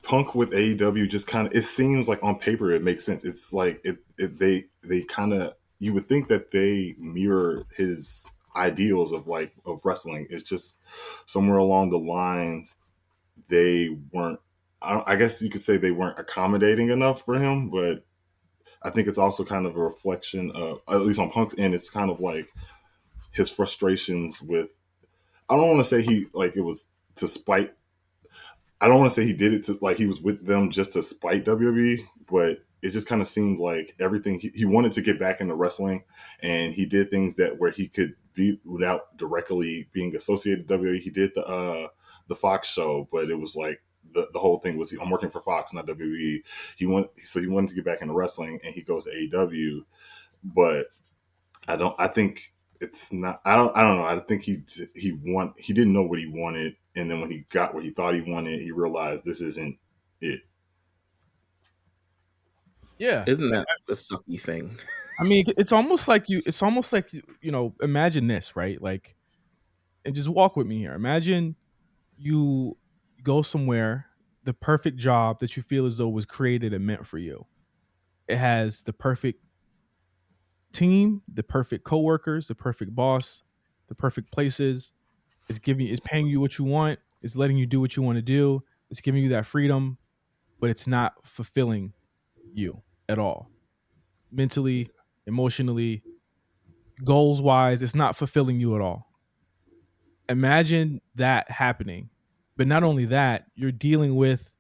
Speaker 4: Punk with AEW just kind of, it seems like on paper it makes sense. It's like they kind of, you would think that they mirror his ideals of like of wrestling. It's just somewhere along the lines they weren't. I guess you could say they weren't accommodating enough for him, but I think it's also kind of a reflection of, at least on Punk's end, it's kind of like his frustrations with. I don't want to say he like it was to spite. I don't want to say he did it to like he was with them just to spite WWE, but it just kind of seemed like everything he wanted to get back into wrestling, and he did things that where he could be without directly being associated with WWE. He did the Fox show, but it was like the whole thing was I'm working for Fox, not WWE. He wanted to get back into wrestling, and he goes to AEW, but I think it's not. I don't know. I think he didn't know what he wanted, and then when he got what he thought he wanted, he realized this isn't it.
Speaker 1: yeah.
Speaker 2: Isn't that the sucky thing?
Speaker 1: I mean, it's almost like you. It's almost like you know. Imagine this, right? Like, and just walk with me here. Imagine you go somewhere, the perfect job that you feel as though was created and meant for you. It has the perfect team, the perfect coworkers, the perfect boss, the perfect places. It's paying you what you want. It's letting you do what you want to do. It's giving you that freedom, but it's not fulfilling you at all. Mentally, emotionally, goals wise, it's not fulfilling you at all. Imagine that happening. But not only that, you're dealing with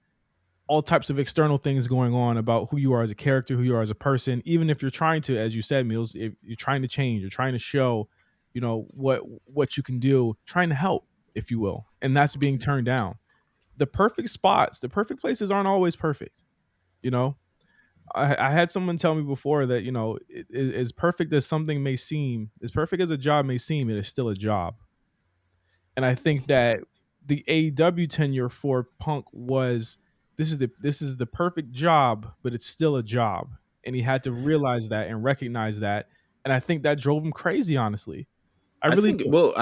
Speaker 1: all types of external things going on about who you are as a character, who you are as a person. Even if you're trying to, as you said, Meelz, if you're trying to change, you're trying to show, you know, what you can do, trying to help, if you will, and that's being turned down. The perfect spots, the perfect places aren't always perfect. You know, I had someone tell me before that as perfect as something may seem, as perfect as a job may seem, it is still a job. And I think that the AEW tenure for Punk was this is the perfect job, but it's still a job, and he had to realize that and recognize that, and I think that drove him crazy. Honestly, I
Speaker 2: I
Speaker 1: really
Speaker 2: think
Speaker 1: do.
Speaker 2: well,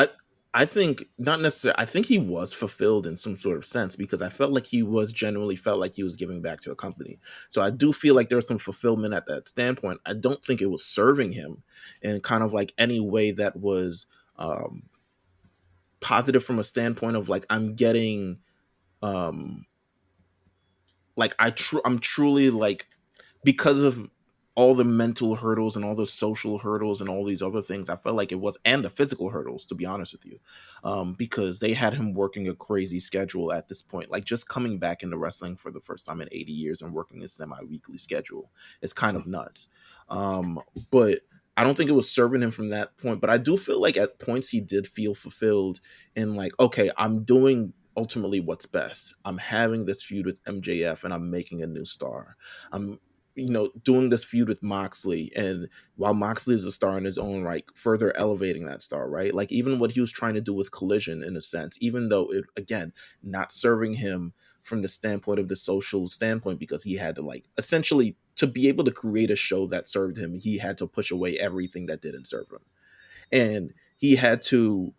Speaker 2: I think not necessarily. I think he was fulfilled in some sort of sense because I felt like he was genuinely felt like he was giving back to a company. So I do feel like there was some fulfillment at that standpoint. I don't think it was serving him in kind of like any way that was um, positive from a standpoint of like I'm getting um, like I'm truly like because of all the mental hurdles and all the social hurdles and all these other things, I felt like it was, and the physical hurdles, to be honest with you, because they had him working a crazy schedule at this point. Like just coming back into wrestling for the first time in 80 years and working a semi-weekly schedule is kind of nuts. Um, but I don't think it was serving him from that point. But I do feel like at points he did feel fulfilled in like, okay, I'm doing ultimately what's best. I'm having this feud with MJF and I'm making a new star. I'm doing this feud with Moxley, and while Moxley is a star in his own right, further elevating that star, right? Like even what he was trying to do with Collision, in a sense, even though it again not serving him from the standpoint of the social standpoint, because he had to like essentially to be able to create a show that served him, he had to push away everything that didn't serve him, and he had to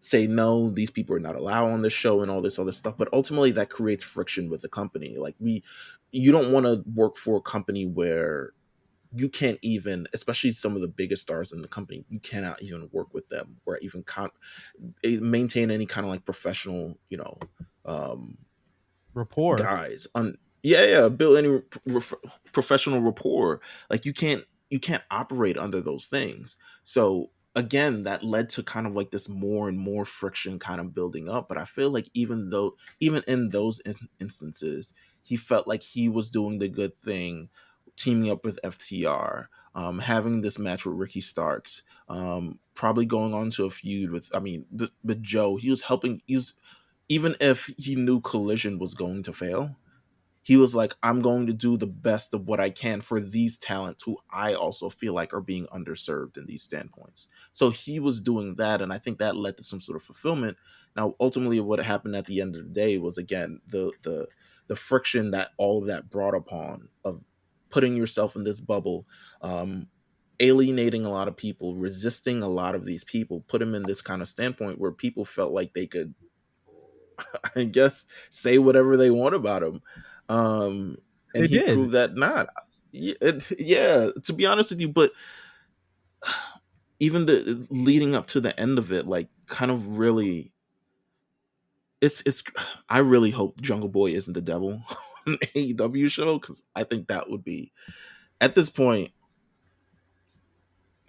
Speaker 2: say no, these people are not allowed on this show and all this other stuff. But ultimately that creates friction with the company. Like you don't want to work for a company where you can't even, especially some of the biggest stars in the company, you cannot even work with them or even maintain any kind of like professional um
Speaker 1: Rapport.
Speaker 2: guys on yeah, build any professional rapport. Like you can't operate under those things. So again, that led to kind of like this more and more friction kind of building up. But I feel like even in those instances, he felt like he was doing the good thing, teaming up with FTR, having this match with Ricky Starks, probably going on to a feud with, I mean, with Joe. He was helping. He was, even if he knew Collision was going to fail, he was like, I'm going to do the best of what I can for these talents who I also feel like are being underserved in these standpoints. So he was doing that, and I think that led to some sort of fulfillment. Now, ultimately, what happened at the end of the day was again the friction that all of that brought upon of putting yourself in this bubble, um, alienating a lot of people, resisting a lot of these people, put him in this kind of standpoint where people felt like they could, I guess, say whatever they want about him. And
Speaker 1: They
Speaker 2: he
Speaker 1: did.
Speaker 2: proved that not. Yeah, to be honest with you, but even the leading up to the end of it, like, kind of really, it's. I really hope Jungle Boy isn't the devil on an AEW show, because I think that would be, at this point,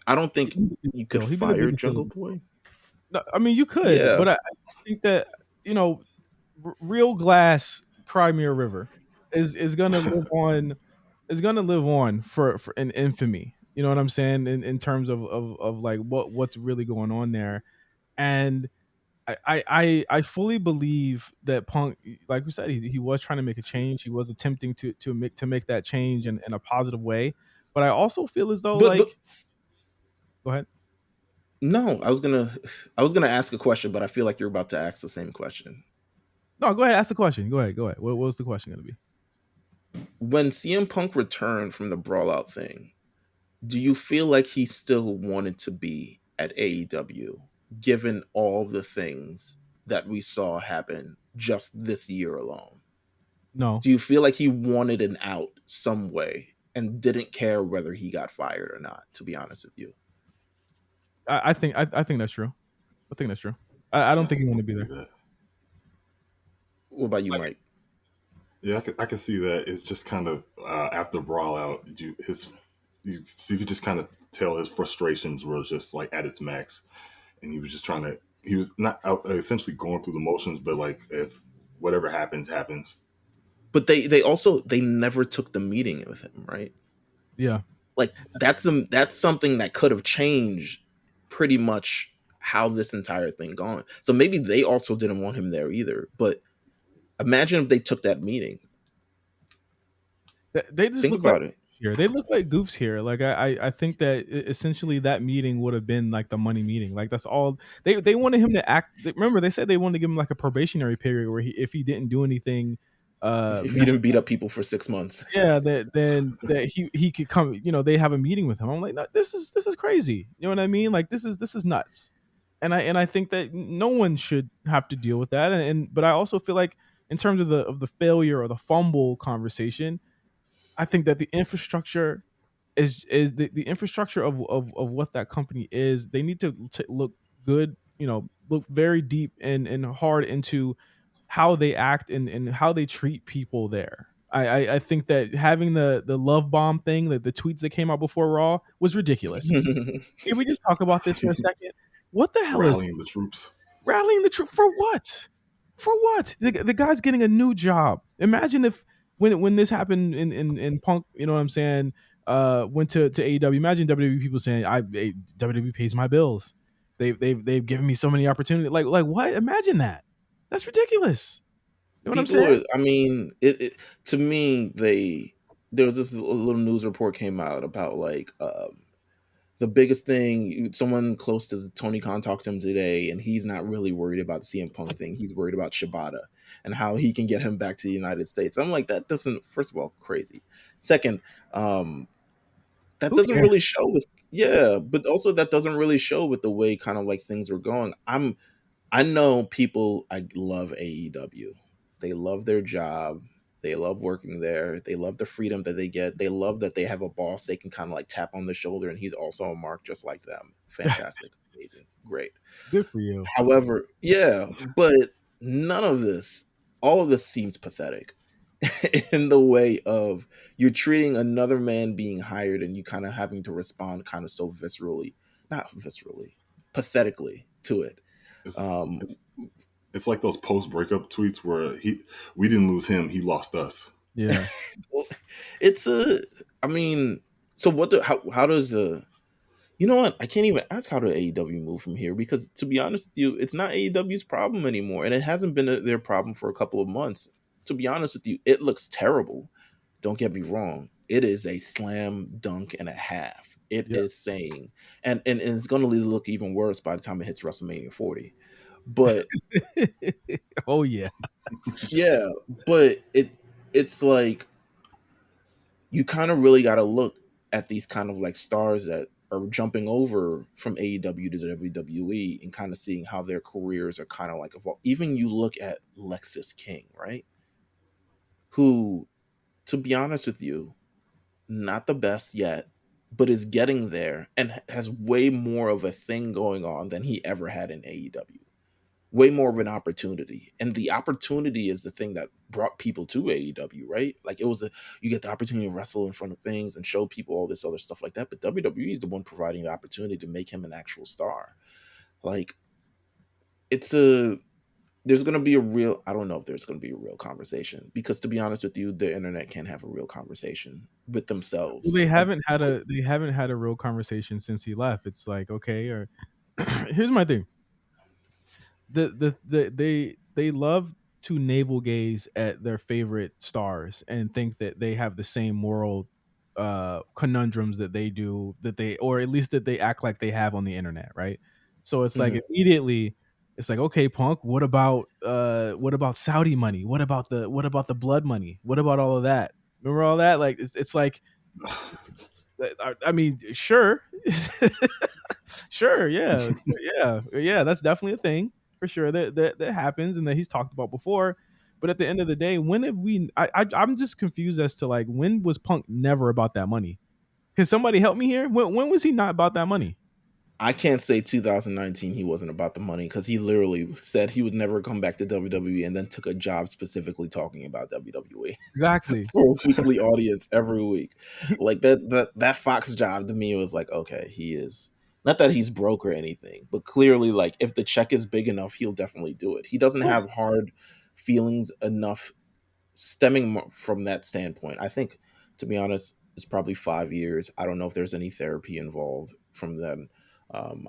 Speaker 2: I don't think you could
Speaker 1: He'd be the
Speaker 2: fire
Speaker 1: biggest
Speaker 2: Jungle
Speaker 1: villain.
Speaker 2: Boy.
Speaker 1: No, I mean, you could,
Speaker 2: Yeah,
Speaker 1: but I think that, you know, real glass Crimea River is gonna live on, for an infamy. You know what I'm saying, in terms of like what's really going on there. And I fully believe that Punk, like we said, he was trying to make a change. He was attempting to make that change in a positive way. But I also feel as though,
Speaker 2: but
Speaker 1: like, go ahead.
Speaker 2: no, I was gonna ask a question, but I feel like you're about to ask the same question.
Speaker 1: No, go ahead. Ask the question. Go ahead. Go ahead. What was the question going to be?
Speaker 2: When CM Punk returned from the Brawlout thing, do you feel like he still wanted to be at AEW, given all the things that we saw happen just this year alone?
Speaker 1: No,
Speaker 2: Do you feel like he wanted an out some way and didn't care whether he got fired or not, to be honest with you?
Speaker 1: I think that's true. I think that's true. I don't
Speaker 4: Yeah,
Speaker 1: think he
Speaker 4: I
Speaker 1: wanted
Speaker 4: can
Speaker 1: to be
Speaker 4: see
Speaker 1: there.
Speaker 4: that.
Speaker 2: What about you,
Speaker 1: Like,
Speaker 2: Mike?
Speaker 4: Yeah, I can see that. It's just kind of after brawl out, you could just kind of tell his frustrations were just like at its max, and he was just trying to. He was not out, essentially going through the motions, but like if whatever happens, happens.
Speaker 2: But they never took the meeting with him, right?
Speaker 1: yeah,
Speaker 2: Like, that's something that could have changed pretty much how this entire thing gone. So maybe they also didn't want him there either. But imagine if they took that meeting.
Speaker 1: they just
Speaker 2: Think
Speaker 1: look like
Speaker 2: about it.
Speaker 1: here. They look like goofs here. Like I think that essentially that meeting would have been like the money meeting. Like that's all they wanted him to act. Remember, they said they wanted to give him like a probationary period where if he didn't do anything,
Speaker 2: If you
Speaker 1: messed
Speaker 2: didn't beat
Speaker 1: up,
Speaker 2: up people for 6 months.
Speaker 1: yeah, that he could come. They have a meeting with him. I'm like, no, this is crazy. You know what I mean? Like this is nuts. And I think that no one should have to deal with that. But I also feel like in terms of the failure or the fumble conversation, I think that the infrastructure is the infrastructure of what that company is. They need to look good, look very deep and hard into how they act and how they treat people there. I think that having the love bomb thing, the tweets that came out before Raw, was ridiculous. Can we just talk about this for a second? What the hell is
Speaker 4: Rallying the troops.
Speaker 1: rallying the troop for what? For what? The guy's getting a new job. Imagine if when this happened in Punk, you know what I'm saying? Went to AEW. Imagine WWE people saying, WWE pays my bills. They've given me so many opportunities. Like what? Imagine that. That's ridiculous. You know what I'm
Speaker 2: People
Speaker 1: saying?
Speaker 2: are, I mean, to me, there was this little news report came out about, like, the biggest thing. Someone close to Tony Khan talked to him today, and he's not really worried about the CM Punk thing. He's worried about Shibata and how he can get him back to the United States. I'm like, that doesn't, first of all, crazy. Second, that
Speaker 1: Who
Speaker 2: doesn't
Speaker 1: cares?
Speaker 2: really show with, yeah, but also that doesn't really show with the way kind of like things were going. I know people, I love AEW. They love their job. They love working there. They love the freedom that they get. They love that they have a boss they can kind of like tap on the shoulder and he's also a mark just like them. Fantastic. Amazing. Great.
Speaker 1: Good for you.
Speaker 2: However, yeah, but none of this, all of this seems pathetic in the way of you're treating another man being hired and you kind of having to respond kind of so viscerally, not viscerally, pathetically to it.
Speaker 4: It's
Speaker 2: Um,
Speaker 4: it's it's like those post breakup tweets where we didn't lose him, he lost us.
Speaker 1: Yeah.
Speaker 2: well, it's a, I mean, so how does the, you know what? I can't even ask how the AEW move from here because, to be honest with you, it's not AEW's problem anymore, and it hasn't been their problem for a couple of months. To be honest with you, it looks terrible. Don't get me wrong; it is a slam dunk and a half. It
Speaker 1: Yeah.
Speaker 2: is saying, and it's going to look even worse by the time it hits WrestleMania 40. But
Speaker 1: Oh yeah.
Speaker 2: yeah, but it's like you kind of really got to look at these kind of like stars that are jumping over from AEW to WWE and kind of seeing how their careers are kind of like evolved. Even you look at Lexus King, right? Who, to be honest with you, not the best yet, but is getting there and has way more of a thing going on than he ever had in AEW. Way more of an opportunity. And the opportunity is the thing that brought people to AEW, right? Like it was you get the opportunity to wrestle in front of things and show people all this other stuff like that. But WWE is the one providing the opportunity to make him an actual star. Like it's a there's gonna be a real I don't know if there's gonna be a real conversation because to be honest with you, the internet can't have a real conversation with
Speaker 1: Well,
Speaker 2: themselves.
Speaker 1: they haven't had a real conversation since he left. It's like, okay, or here's my thing. They love to navel gaze at their favorite stars and think that they have the same moral conundrums that they do, that they, or at least that they act like they have on the internet, right? So it's like
Speaker 2: Mhm.
Speaker 1: immediately it's like, okay, Punk, what about Saudi money? What about the blood money? What about all of that? Remember all that? Like it's like, I mean, sure. Sure, yeah, yeah. That's definitely a thing for sure that happens and that he's talked about before. But at the end of the day, when have we? I'm just confused as to like when was Punk never about that money? Can somebody help me here? When was he not about that money?
Speaker 2: I can't say 2019 he wasn't about the money because he literally said he would never come back to WWE and then took a job specifically talking about WWE
Speaker 1: Exactly.
Speaker 2: for a weekly audience every week. Like that Fox job to me was like, okay, he is not that he's broke or anything, but clearly like if the check is big enough, he'll definitely do it. He
Speaker 1: Of
Speaker 2: doesn't
Speaker 1: course.
Speaker 2: have hard feelings enough stemming from that standpoint. I think, to be honest, it's probably 5 years. I don't know if there's any therapy involved from them.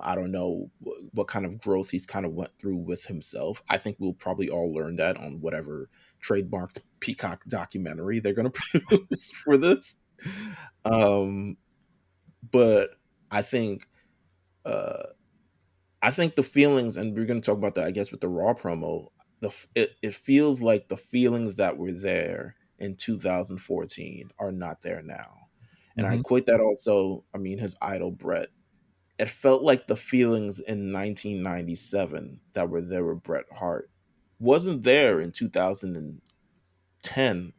Speaker 2: I don't know what kind of growth he's kind of went through with himself. I think we'll probably all learn that on whatever trademarked Peacock documentary they're going to produce for this. Um, but I think uh, I think the feelings, and we're going to talk about that, I guess, with the Raw promo. It feels like the feelings that were there in 2014 are not there now, and I
Speaker 1: Hmm.
Speaker 2: quote that also. I mean, his idol Brett. It felt like the feelings in 1997 that were there with Bret Hart wasn't there in 2010.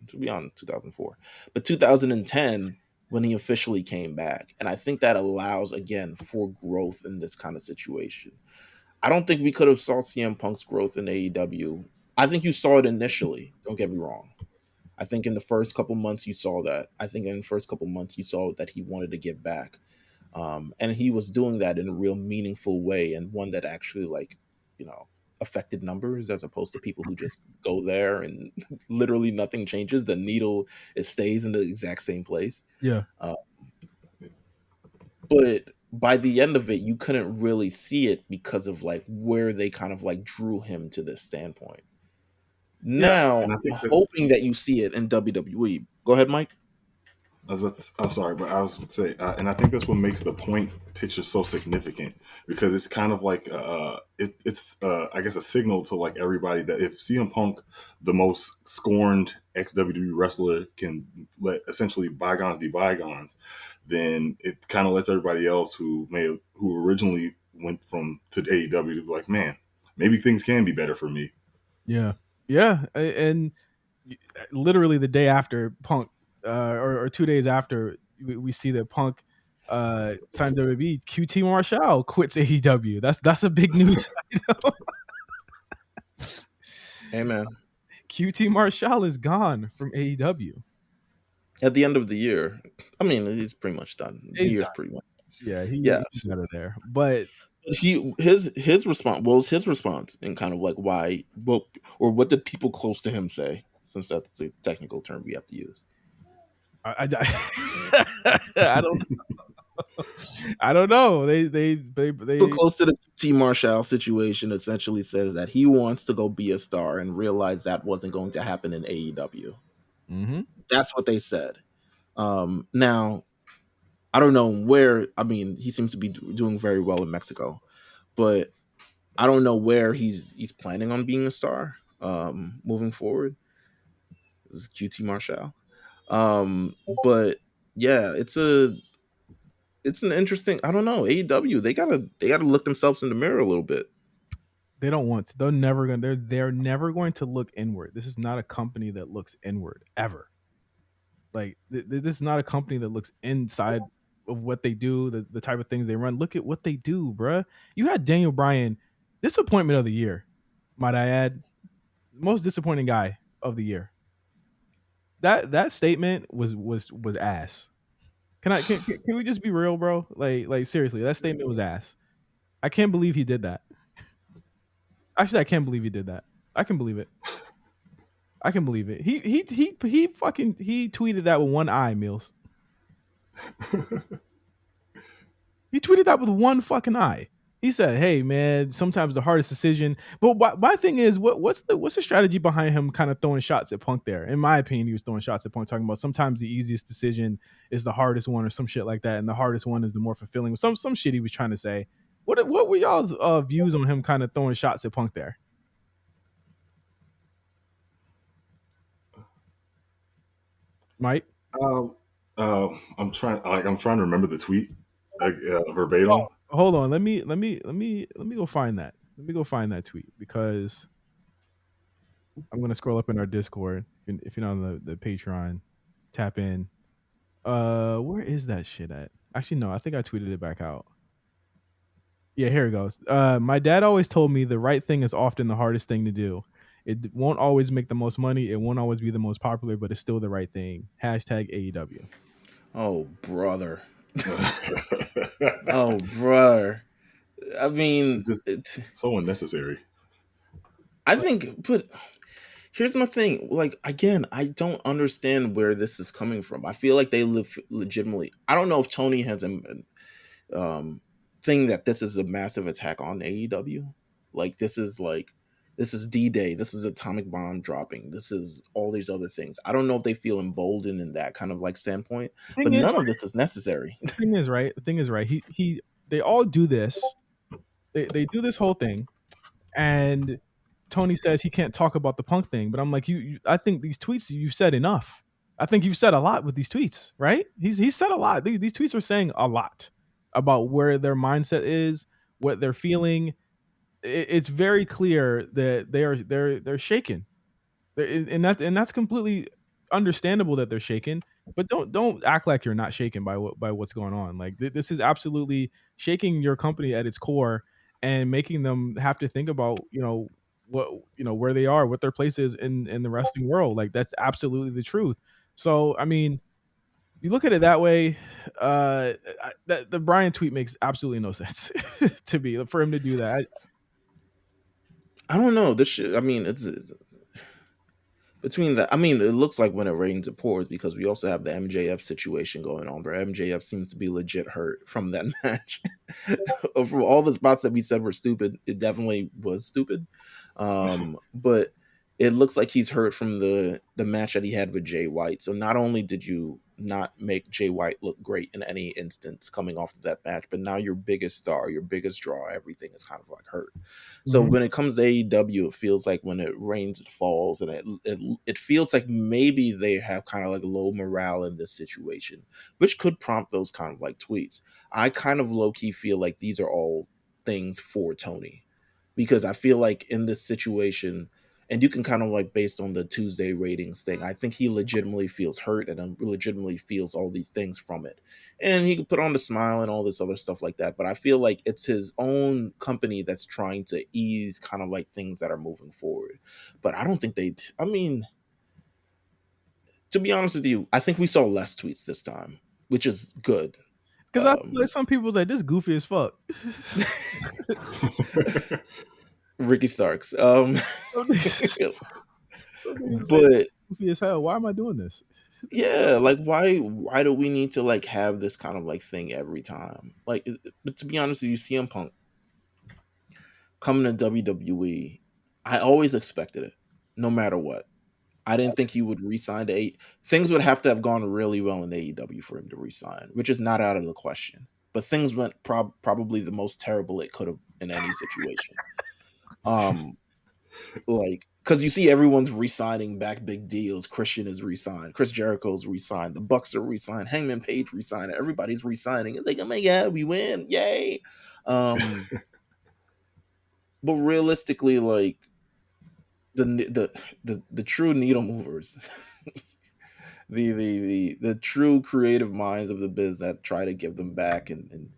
Speaker 2: To be honest, 2004, but 2010 when he officially came back, and I think that allows again for growth in this kind of situation. I don't think we could have saw CM Punk's growth in AEW. I think you saw it initially. Don't get me wrong. I think in the first couple months you saw that. I think in the first couple months you saw that he wanted to get back, and he was doing that in a real meaningful way and one that actually like you know affected numbers as opposed to people who just go there and literally nothing changes. The needle it stays in the exact same place.
Speaker 1: Yeah.
Speaker 2: Uh, but by the end of it you couldn't really see it because of like where they kind of like drew him to this standpoint.
Speaker 1: Yeah.
Speaker 2: Now
Speaker 4: And I
Speaker 2: I'm
Speaker 4: think that
Speaker 2: hoping that you see it in WWE. Go ahead, Mike.
Speaker 4: I'm sorry, but I was going to say, and I think that's what makes the point picture so significant because it's kind of like it's I guess a signal to like everybody that if CM Punk, the most scorned ex WWE wrestler, can let essentially bygones be bygones, then it kind of lets everybody else who originally went from to AEW to be like, man, maybe things can be better for me.
Speaker 1: Yeah. Yeah. And literally the day after Punk, or 2 days after, we see that Punk signed WWE. QT Marshall quits AEW. That's a big news.
Speaker 2: Amen.
Speaker 1: QT Marshall is gone from AEW.
Speaker 2: At the end of the year, I mean, he's pretty much done. The
Speaker 1: He's done.
Speaker 2: year's pretty much.
Speaker 1: Yeah,
Speaker 2: Yeah.
Speaker 1: he's out of there. But
Speaker 2: His response. What was his response and kind of like why? Well, or what did people close to him say? Since that's the technical term we have to use.
Speaker 1: I don't I don't know.
Speaker 2: People
Speaker 1: They
Speaker 2: close to the T Marshall situation essentially says that he wants to go be a star and realized that wasn't going to happen in AEW.
Speaker 1: Mhm.
Speaker 2: That's what they said. Now I don't know where. I mean, he seems to be doing very well in Mexico, but I don't know where he's planning on being a star moving forward. This is QT Marshall. But yeah, it's an interesting. I don't know. AEW, they gotta look themselves in the mirror a little bit.
Speaker 1: They don't want to. They're never going to look inward. This is not a company that looks inward ever. Like this is not a company that looks inside of what they do, the type of things they run. Look at what they do, bruh. You had Daniel Bryan, disappointment of the year, might I add, most disappointing guy of the year. That statement was ass. Can we just be real, bro? Like seriously, that statement was ass. I can't believe he did that. Actually, I can't believe he did that. I can believe it. I can believe it. He tweeted that with one eye, Meelz. He tweeted that with one fucking eye. He said, "Hey man, sometimes the hardest decision." But my thing is, what's the strategy behind him kind of throwing shots at Punk there? In my opinion, he was throwing shots at Punk, talking about sometimes the easiest decision is the hardest one, or some shit like that, and the hardest one is the more fulfilling. Some shit he was trying to say. What were y'all's views on him kind of throwing shots at Punk there, Mike?
Speaker 4: Um, I'm trying to remember the tweet verbatim.
Speaker 1: Hold on. Let me go find that. Let me go find that tweet because I'm gonna scroll up in our Discord. If you're not on the Patreon, tap in. Where is that shit at? Actually, no. I think I tweeted it back out. Yeah, here it goes. My dad always told me the right thing is often the hardest thing to do. It won't always make the most money. It won't always be the most popular, but it's still the right thing. Hashtag AEW.
Speaker 2: Oh brother. Oh brother. I mean,
Speaker 4: It's just so unnecessary.
Speaker 2: I think, but here's my thing. Like again, I don't understand where this is coming from. I feel like they live legitimately. I don't know if Tony has um thing that this is a massive attack on AEW. This is D-Day. This is atomic bomb dropping. This is all these other things. I don't know if they feel emboldened in that kind of like standpoint, but
Speaker 1: Thing is,
Speaker 2: none of this is necessary.
Speaker 1: thing is right. The thing is right. They all do this. They do this whole thing, and Tony says he can't talk about the Punk thing. But I'm like, I think these tweets you've said enough. I think you've said a lot with these tweets, right? He's said a lot. These tweets are saying a lot about where their mindset is, what they're feeling. It's very clear that they're shaken, and that's completely understandable that they're shaken. But don't act like you're not shaken by what's going on. Like this is absolutely shaking your company at its core and making them have to think about what where they are, what their place is in the wrestling world. Like that's absolutely the truth. So I mean, you look at it that way. The Brian tweet makes absolutely no sense to me for him to do that.
Speaker 2: I don't know. This shit, I mean, it's between that, I mean, it looks like when it rains, it pours because we also have the MJF situation going on where MJF seems to be legit hurt from that match. From all the spots that we said were stupid, it definitely was stupid. But it looks like he's hurt from the match that he had with Jay White. So not only did you not make Jay White look great in any instance coming off of that match, but now your biggest star, your biggest draw, everything is kind of like hurt. So
Speaker 1: Mhm.
Speaker 2: when it comes to AEW, it feels like when it rains, it falls, and it feels like maybe they have kind of like low morale in this situation, which could prompt those kind of like tweets. I kind of low key feel like these are all things for Tony, because I feel like in this situation, and you can kind of like based on the Tuesday ratings thing, I think he legitimately feels hurt and legitimately feels all these things from it, and he can put on the smile and all this other stuff like that. But I feel like it's his own company that's trying to ease kind of like things that are moving forward. But I don't think they. I mean, to be honest with you, I think we saw less tweets this time, which is good.
Speaker 1: Because I feel like some people was like, this goofy as fuck.
Speaker 2: Ricky Starks.
Speaker 1: Some people was like,
Speaker 2: But
Speaker 1: goofy as hell. Why am I doing this?
Speaker 2: yeah, like why do we need to like have this kind of like thing every time? Like, but to be honest with you, CM Punk coming to WWE, I always expected it, no matter what. I didn't think he would resign to A. Things would have to have gone really well in AEW for him to resign, which is not out of the question. But things went probably the most terrible it could have in any situation. Um, like because you see everyone's re-signing back big deals. Christian is re-signed. Chris Jericho's re-signed. The Bucks are re-signed. Hangman Page re-signed. Everybody's re-signing. It's like, oh my god, we win, yay! Um, but realistically, like the the true needle movers, the true creative minds of the biz that try to give them back, and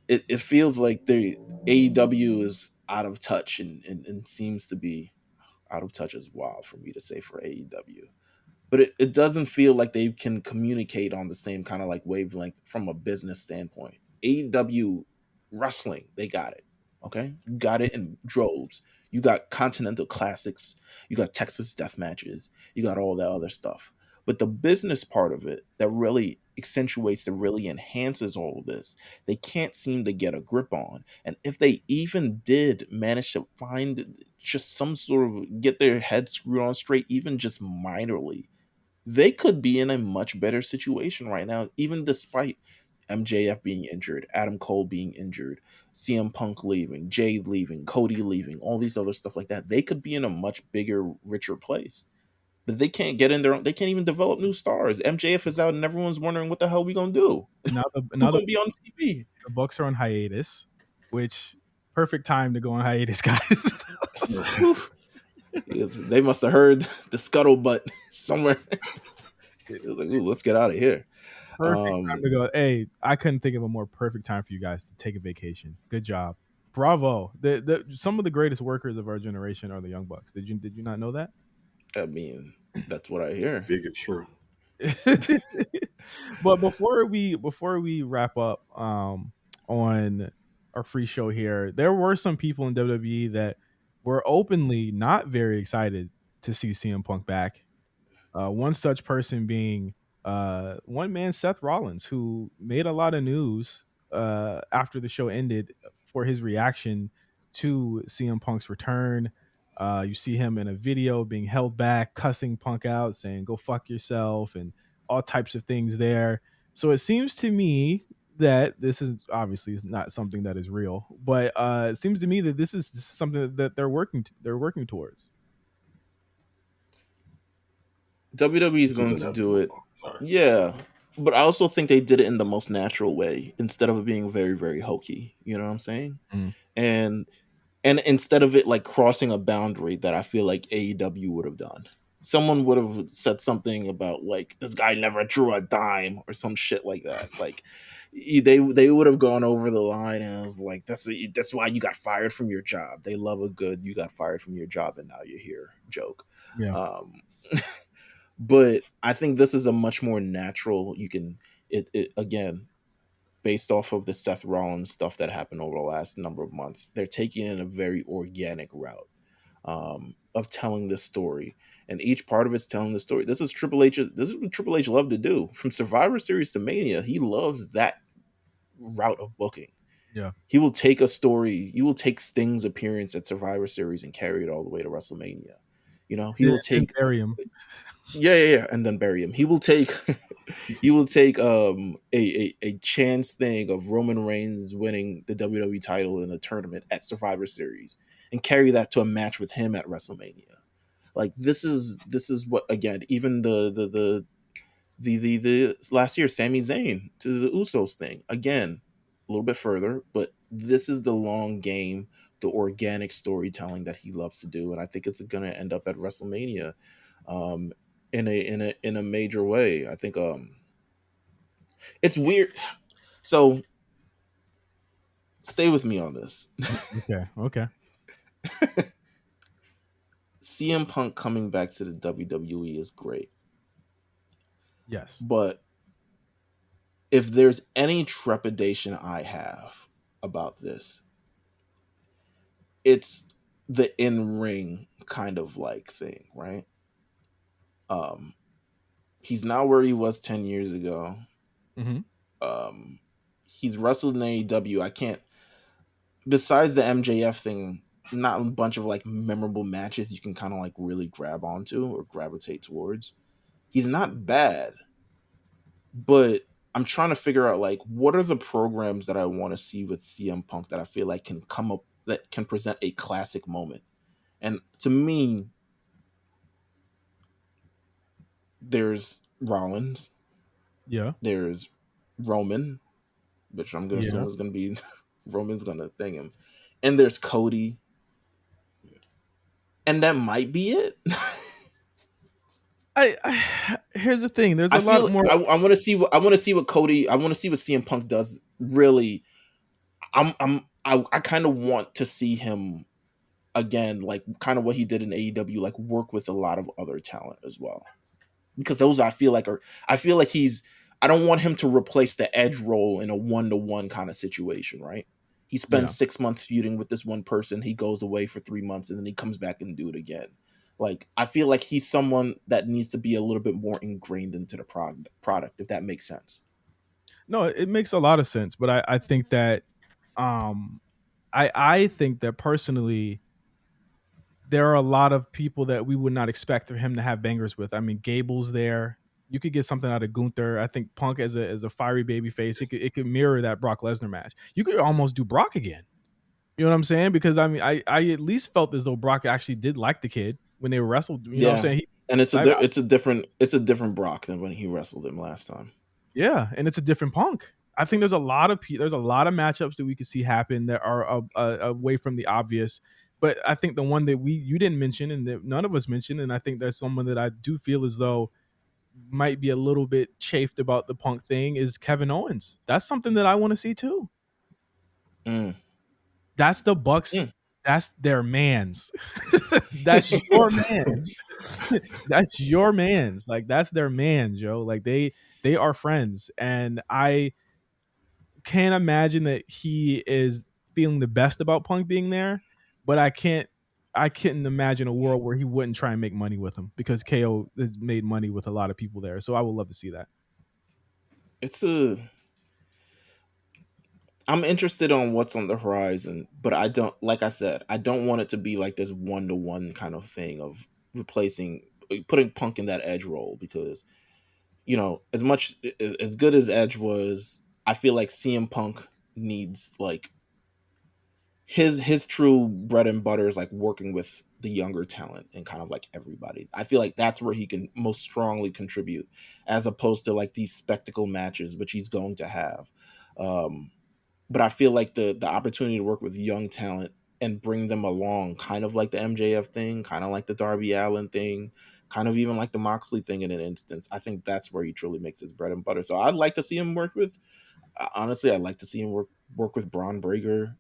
Speaker 2: it feels like the AEW is out of touch and seems to be out of touch as well for me to say for AEW. But it doesn't feel like they can communicate on the same kind of like wavelength from a business standpoint. AEW wrestling, they got it. Okay, you got it in droves. You got Continental Classics, you got Texas Death Matches, you got all that other stuff. But the business part of it that really accentuates, that really enhances all of this, they can't seem to get a grip on. And if they even did manage to find just some sort of get their head screwed on straight, even just minorly, they could be in a much better situation right now, even despite MJF being injured, Adam Cole being injured, CM Punk leaving, Jade leaving, Cody leaving, all these other stuff like that. They could be in a much bigger, richer place. But they can't get in their own, they can't even develop new stars. MJF is out and everyone's wondering what the hell we gonna do?
Speaker 1: Now
Speaker 2: Who gonna be on TV?
Speaker 1: the Bucks are on hiatus, which perfect time to go on hiatus, guys.
Speaker 2: Because they must have heard the scuttlebutt somewhere. It was like, ooh, let's get out of here.
Speaker 1: Perfect time to go. Hey, I couldn't think of a more perfect time for you guys to take a vacation. Good job. Bravo. Some of the greatest workers of our generation are the Young Bucks. Did you not know that?
Speaker 2: I mean, that's what I hear.
Speaker 4: Big if true.
Speaker 1: But before we wrap up on our free show here, there were some people in WWE that were openly not very excited to see CM Punk back. One such person being one man, Seth Rollins, who made a lot of news after the show ended for his reaction to CM Punk's return. You see him in a video being held back, cussing Punk out, saying "Go fuck yourself" and all types of things there. So it seems to me that this is obviously is not something that is real, but it seems to me that this is something that they're working towards.
Speaker 2: WWE is
Speaker 4: This is
Speaker 2: going to do it.
Speaker 4: inevitable. Sorry.
Speaker 2: Yeah. But I also think they did it in the most natural way instead of being very, very hokey. You know what I'm saying?
Speaker 1: Mm.
Speaker 2: And instead of it like crossing a boundary that I feel like AEW would have done. Someone would have said something about like this guy never drew a dime or some shit like that. Like they would have gone over the line and it was like that's why you got fired from your job. They love a good you got fired from your job and now you're here joke.
Speaker 1: Yeah.
Speaker 2: Um, but I think this is a much more natural. You can it again based off of the Seth Rollins stuff that happened over the last number of months. They're taking it in a very organic route of telling this story, and each part of it's telling the story. This is Triple H. This is what Triple H loved to do from Survivor Series to Mania. He loves that route of booking.
Speaker 1: Yeah.
Speaker 2: He will take a story. He will take Sting's appearance at Survivor Series and carry it all the way to WrestleMania. You know, he
Speaker 1: Yeah,
Speaker 2: will
Speaker 1: and
Speaker 2: take
Speaker 1: bury him.
Speaker 2: yeah, and then bury him. He will take he will take a chance thing of Roman Reigns winning the WWE title in a tournament at Survivor Series and carry that to a match with him at WrestleMania. Like this is what again, even the last year Sami Zayn to the Usos thing. Again, a little bit further, but this is the long game, the organic storytelling that he loves to do, and I think it's going to end up at WrestleMania um, in a major way. I think it's weird. So stay with me on this.
Speaker 1: Okay.
Speaker 2: CM Punk coming back to the WWE is great,
Speaker 1: Yes.
Speaker 2: but if there's any trepidation I have about this, it's the in ring kind of like thing, right? Um, he's not where he was 10 years ago.
Speaker 1: Mm-hmm.
Speaker 2: Um, he's wrestled in AEW. I can't, besides the MJF thing, not a bunch of like memorable matches you can kind of like really grab onto or gravitate towards. He's not bad, but I'm trying to figure out like what are the programs that I want to see with CM Punk that I feel like can come up that can present a classic moment And to me, there's Rollins,
Speaker 1: Yeah.
Speaker 2: there's Roman, which I'm gonna
Speaker 1: Yeah.
Speaker 2: assume is gonna be Roman's gonna thing him, and there's Cody, and that might be it.
Speaker 1: I here's the thing. There's
Speaker 2: I
Speaker 1: a lot
Speaker 2: feel
Speaker 1: more.
Speaker 2: I want to see what Cody. I want to see what CM Punk does. Really, I kind of want to see him again, like kind of what he did in AEW, like work with a lot of other talent as well. Because those I feel like he's I don't want him to replace the Edge role in a 1-to-1 kind of situation, right? He
Speaker 1: Yeah.
Speaker 2: spends 6 months feuding with this one person, he goes away for 3 months, and then he comes back and do it again. Like I feel like he's someone that needs to be a little bit more ingrained into the product, if that makes sense.
Speaker 1: No, it makes a lot of sense, but I think that um I think that personally there are a lot of people that we would not expect for him to have bangers with. I mean, Gable's there. You could get something out of Gunther. I think Punk as a fiery baby face, it could mirror that Brock Lesnar match. You could almost do Brock again. You know what I'm saying? Because I mean, I at least felt as though Brock actually did like the kid when they wrestled. You know what I'm
Speaker 2: Yeah,
Speaker 1: saying?
Speaker 2: and
Speaker 1: I,
Speaker 2: it's a different Brock than when he wrestled him last time.
Speaker 1: yeah, and it's a different Punk. I think there's a lot of there's a lot of matchups that we could see happen that are away from the obvious. But I think the one that you didn't mention and that none of us mentioned, and I think that's someone that I do feel as though might be a little bit chafed about the Punk thing is Kevin Owens. That's something that I want to see too.
Speaker 2: Mm.
Speaker 1: That's the Bucks.
Speaker 2: Mm.
Speaker 1: That's their man's. That's your man's. That's your man's. Like that's their man, Joe. Like they are friends, and I can't imagine that he is feeling the best about Punk being there, but I couldn't imagine a world where he wouldn't try and make money with him because KO has made money with a lot of people there. So I would love to see that.
Speaker 2: It's a I'm interested on what's on the horizon, but I don't like I said, I don't want it to be like this 1-to-1 kind of thing of replacing putting Punk in that Edge role because as much as good as Edge was, I feel like CM Punk needs like his true bread and butter is like working with the younger talent and kind of like everybody. I feel like that's where he can most strongly contribute as opposed to like these spectacle matches which he's going to have. Um but I feel like the opportunity to work with young talent and bring them along, kind of like the MJF thing, kind of like the Darby Allin thing, kind of even like the Moxley thing in an instance. I think that's where he truly makes his bread and butter. So I'd like to see him work with. Honestly, I'd like to see him work with Braun Breaker.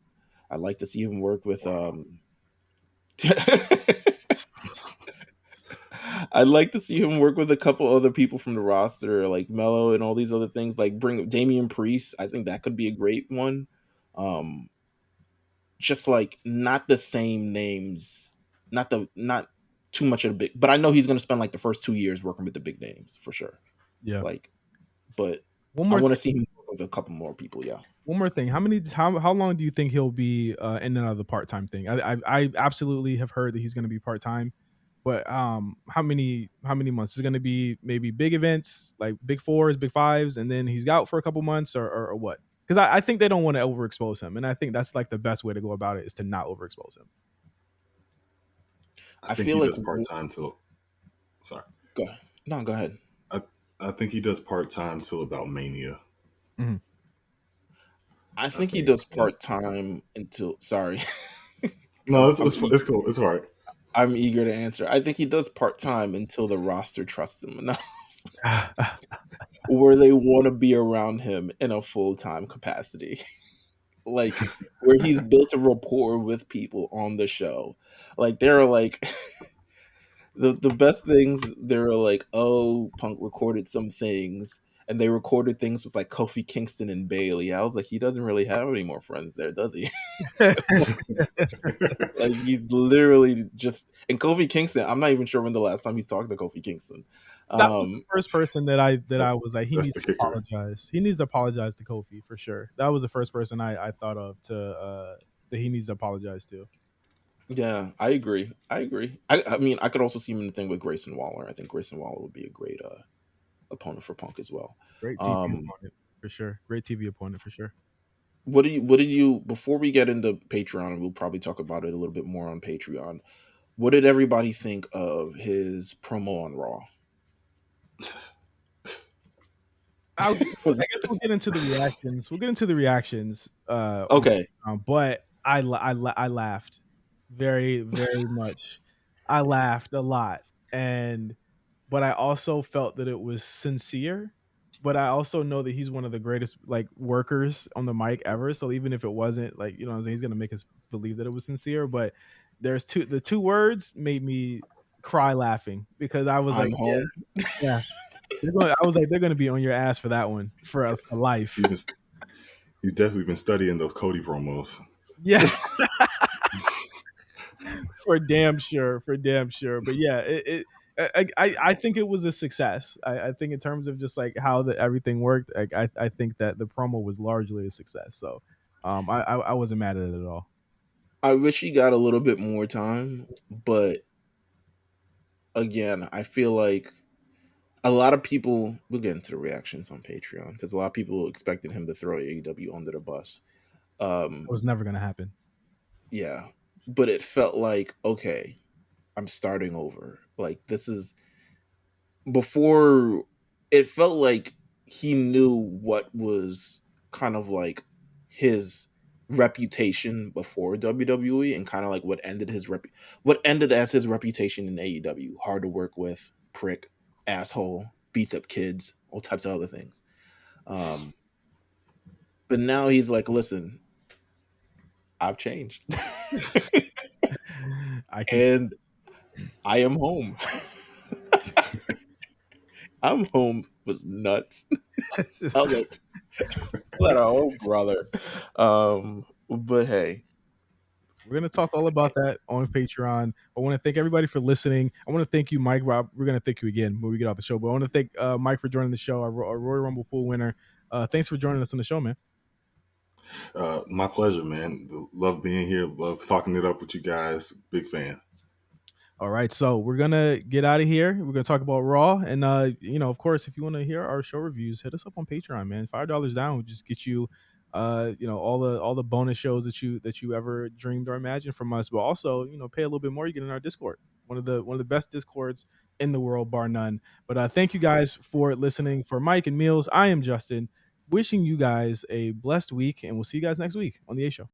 Speaker 2: I'd like to see him work with. I'd like to see him work with a couple other people from the roster, like Mello and all these other things. Like bring Damian Priest. I think that could be a great one. Um, just like not the same names, not too much of the big. But I know he's going to spend like the first 2 years working with the big names for sure.
Speaker 1: Yeah.
Speaker 2: Like, but
Speaker 1: One
Speaker 2: I
Speaker 1: more
Speaker 2: want to see him work with a couple more people. Yeah.
Speaker 1: One more thing. How long do you think he'll be in and out of the part time thing? I absolutely have heard that he's going to be part time, but how many months is it going to be? Maybe big events like big fours, big fives, and then he's out for a couple months or what? Because I think they don't want to overexpose him, and I think that's like the best way to go about it is to not overexpose him.
Speaker 4: I
Speaker 2: I
Speaker 4: think
Speaker 2: feel
Speaker 4: he
Speaker 2: like
Speaker 4: does part time till. Sorry,
Speaker 2: go no, go ahead.
Speaker 4: I I think he does part time till about Mania.
Speaker 1: Mm-hmm.
Speaker 2: I
Speaker 4: I
Speaker 2: think he
Speaker 4: think
Speaker 2: does
Speaker 4: that's when.
Speaker 2: part time until. Sorry,
Speaker 4: No, it's cool. It's all right.
Speaker 2: I'm eager to answer. I think he does part time until the roster trusts him enough, where they want to be around him in a full time capacity. Like where he's built a rapport with people on the show. Like there are like the best things. There are like, oh, Punk recorded some things, and they recorded things with like Kofi Kingston and Bailey. I was like, he doesn't really have any more friends there, does he? Like he's literally just and Kofi Kingston. I'm not even sure when the last time he's talked to Kofi Kingston.
Speaker 1: That was the
Speaker 2: Um,
Speaker 1: first person that I
Speaker 4: That-
Speaker 1: was like, he
Speaker 4: that's
Speaker 1: needs
Speaker 4: the
Speaker 1: to
Speaker 4: kicker.
Speaker 1: apologize. He needs to apologize to Kofi for sure. That was the first person I thought of to that he needs to apologize to.
Speaker 2: yeah, I agree. I agree. I mean, I could also see him in the thing with Grayson Waller. I think Grayson Waller would be a great opponent for Punk as well.
Speaker 1: Great TV
Speaker 2: Um,
Speaker 1: opponent for sure. Great TV opponent for sure.
Speaker 2: what do you before we get into Patreon, and we'll probably talk about it a little bit more on Patreon. What did everybody think of his promo on Raw?
Speaker 1: I
Speaker 2: For the-
Speaker 1: guess we'll get into the reactions. We'll get into the reactions.
Speaker 2: okay,
Speaker 1: But I laughed very very much. I laughed a lot, and but I also felt that it was sincere. But I also know that he's one of the greatest like workers on the mic ever. So even if it wasn't like what I'm saying, he's gonna make us believe that it was sincere. But the two words made me cry laughing because I was like,
Speaker 2: I'm home.
Speaker 1: yeah. I was like, they're going to be on your ass for that one for life.
Speaker 4: He's been, he's definitely been studying those Cody promos.
Speaker 1: Yeah, for damn sure, for damn sure. But yeah, I think it was a success. I think in terms of just like how everything worked, like I think that the promo was largely a success. So, I wasn't mad at it at all.
Speaker 2: I wish he got a little bit more time, but again, I feel like a lot of people, we'll get into the reactions on Patreon because a lot of people expected him to throw AEW under the bus.
Speaker 1: It was never going to happen.
Speaker 2: Yeah, but it felt like, okay, I'm starting over. Like, this is before, it felt like he knew what was kind of like his reputation before WWE and kind of like what ended as his reputation in AEW. Hard to work with, prick, asshole, beats up kids, all types of other things. Um, but now he's like, listen, I've changed.
Speaker 1: I can.
Speaker 2: And I am home. I'm home was nuts. I was like, let our old brother. But hey,
Speaker 1: We're going to talk all about that on Patreon. I want to thank everybody for listening. I want to thank you, Mike. Rob, we're going to thank you again when we get off the show. But I want to thank Mike for joining the show, our Royal Rumble pool winner. Thanks for joining us on the show, man.
Speaker 4: My pleasure, man. Love being here. Love talking it up with you guys. Big fan.
Speaker 1: All right, so we're gonna get out of here. We're gonna talk about Raw, and of course, if you want to hear our show reviews, hit us up on Patreon, man. $5 down will just get you, all the bonus shows that you ever dreamed or imagined from us. But also, pay a little bit more, you get in our Discord, one of the best Discords in the world, bar none. But thank you guys for listening. For Mike and Meelz, I am Justin. Wishing you guys a blessed week, and we'll see you guys next week on the A Show.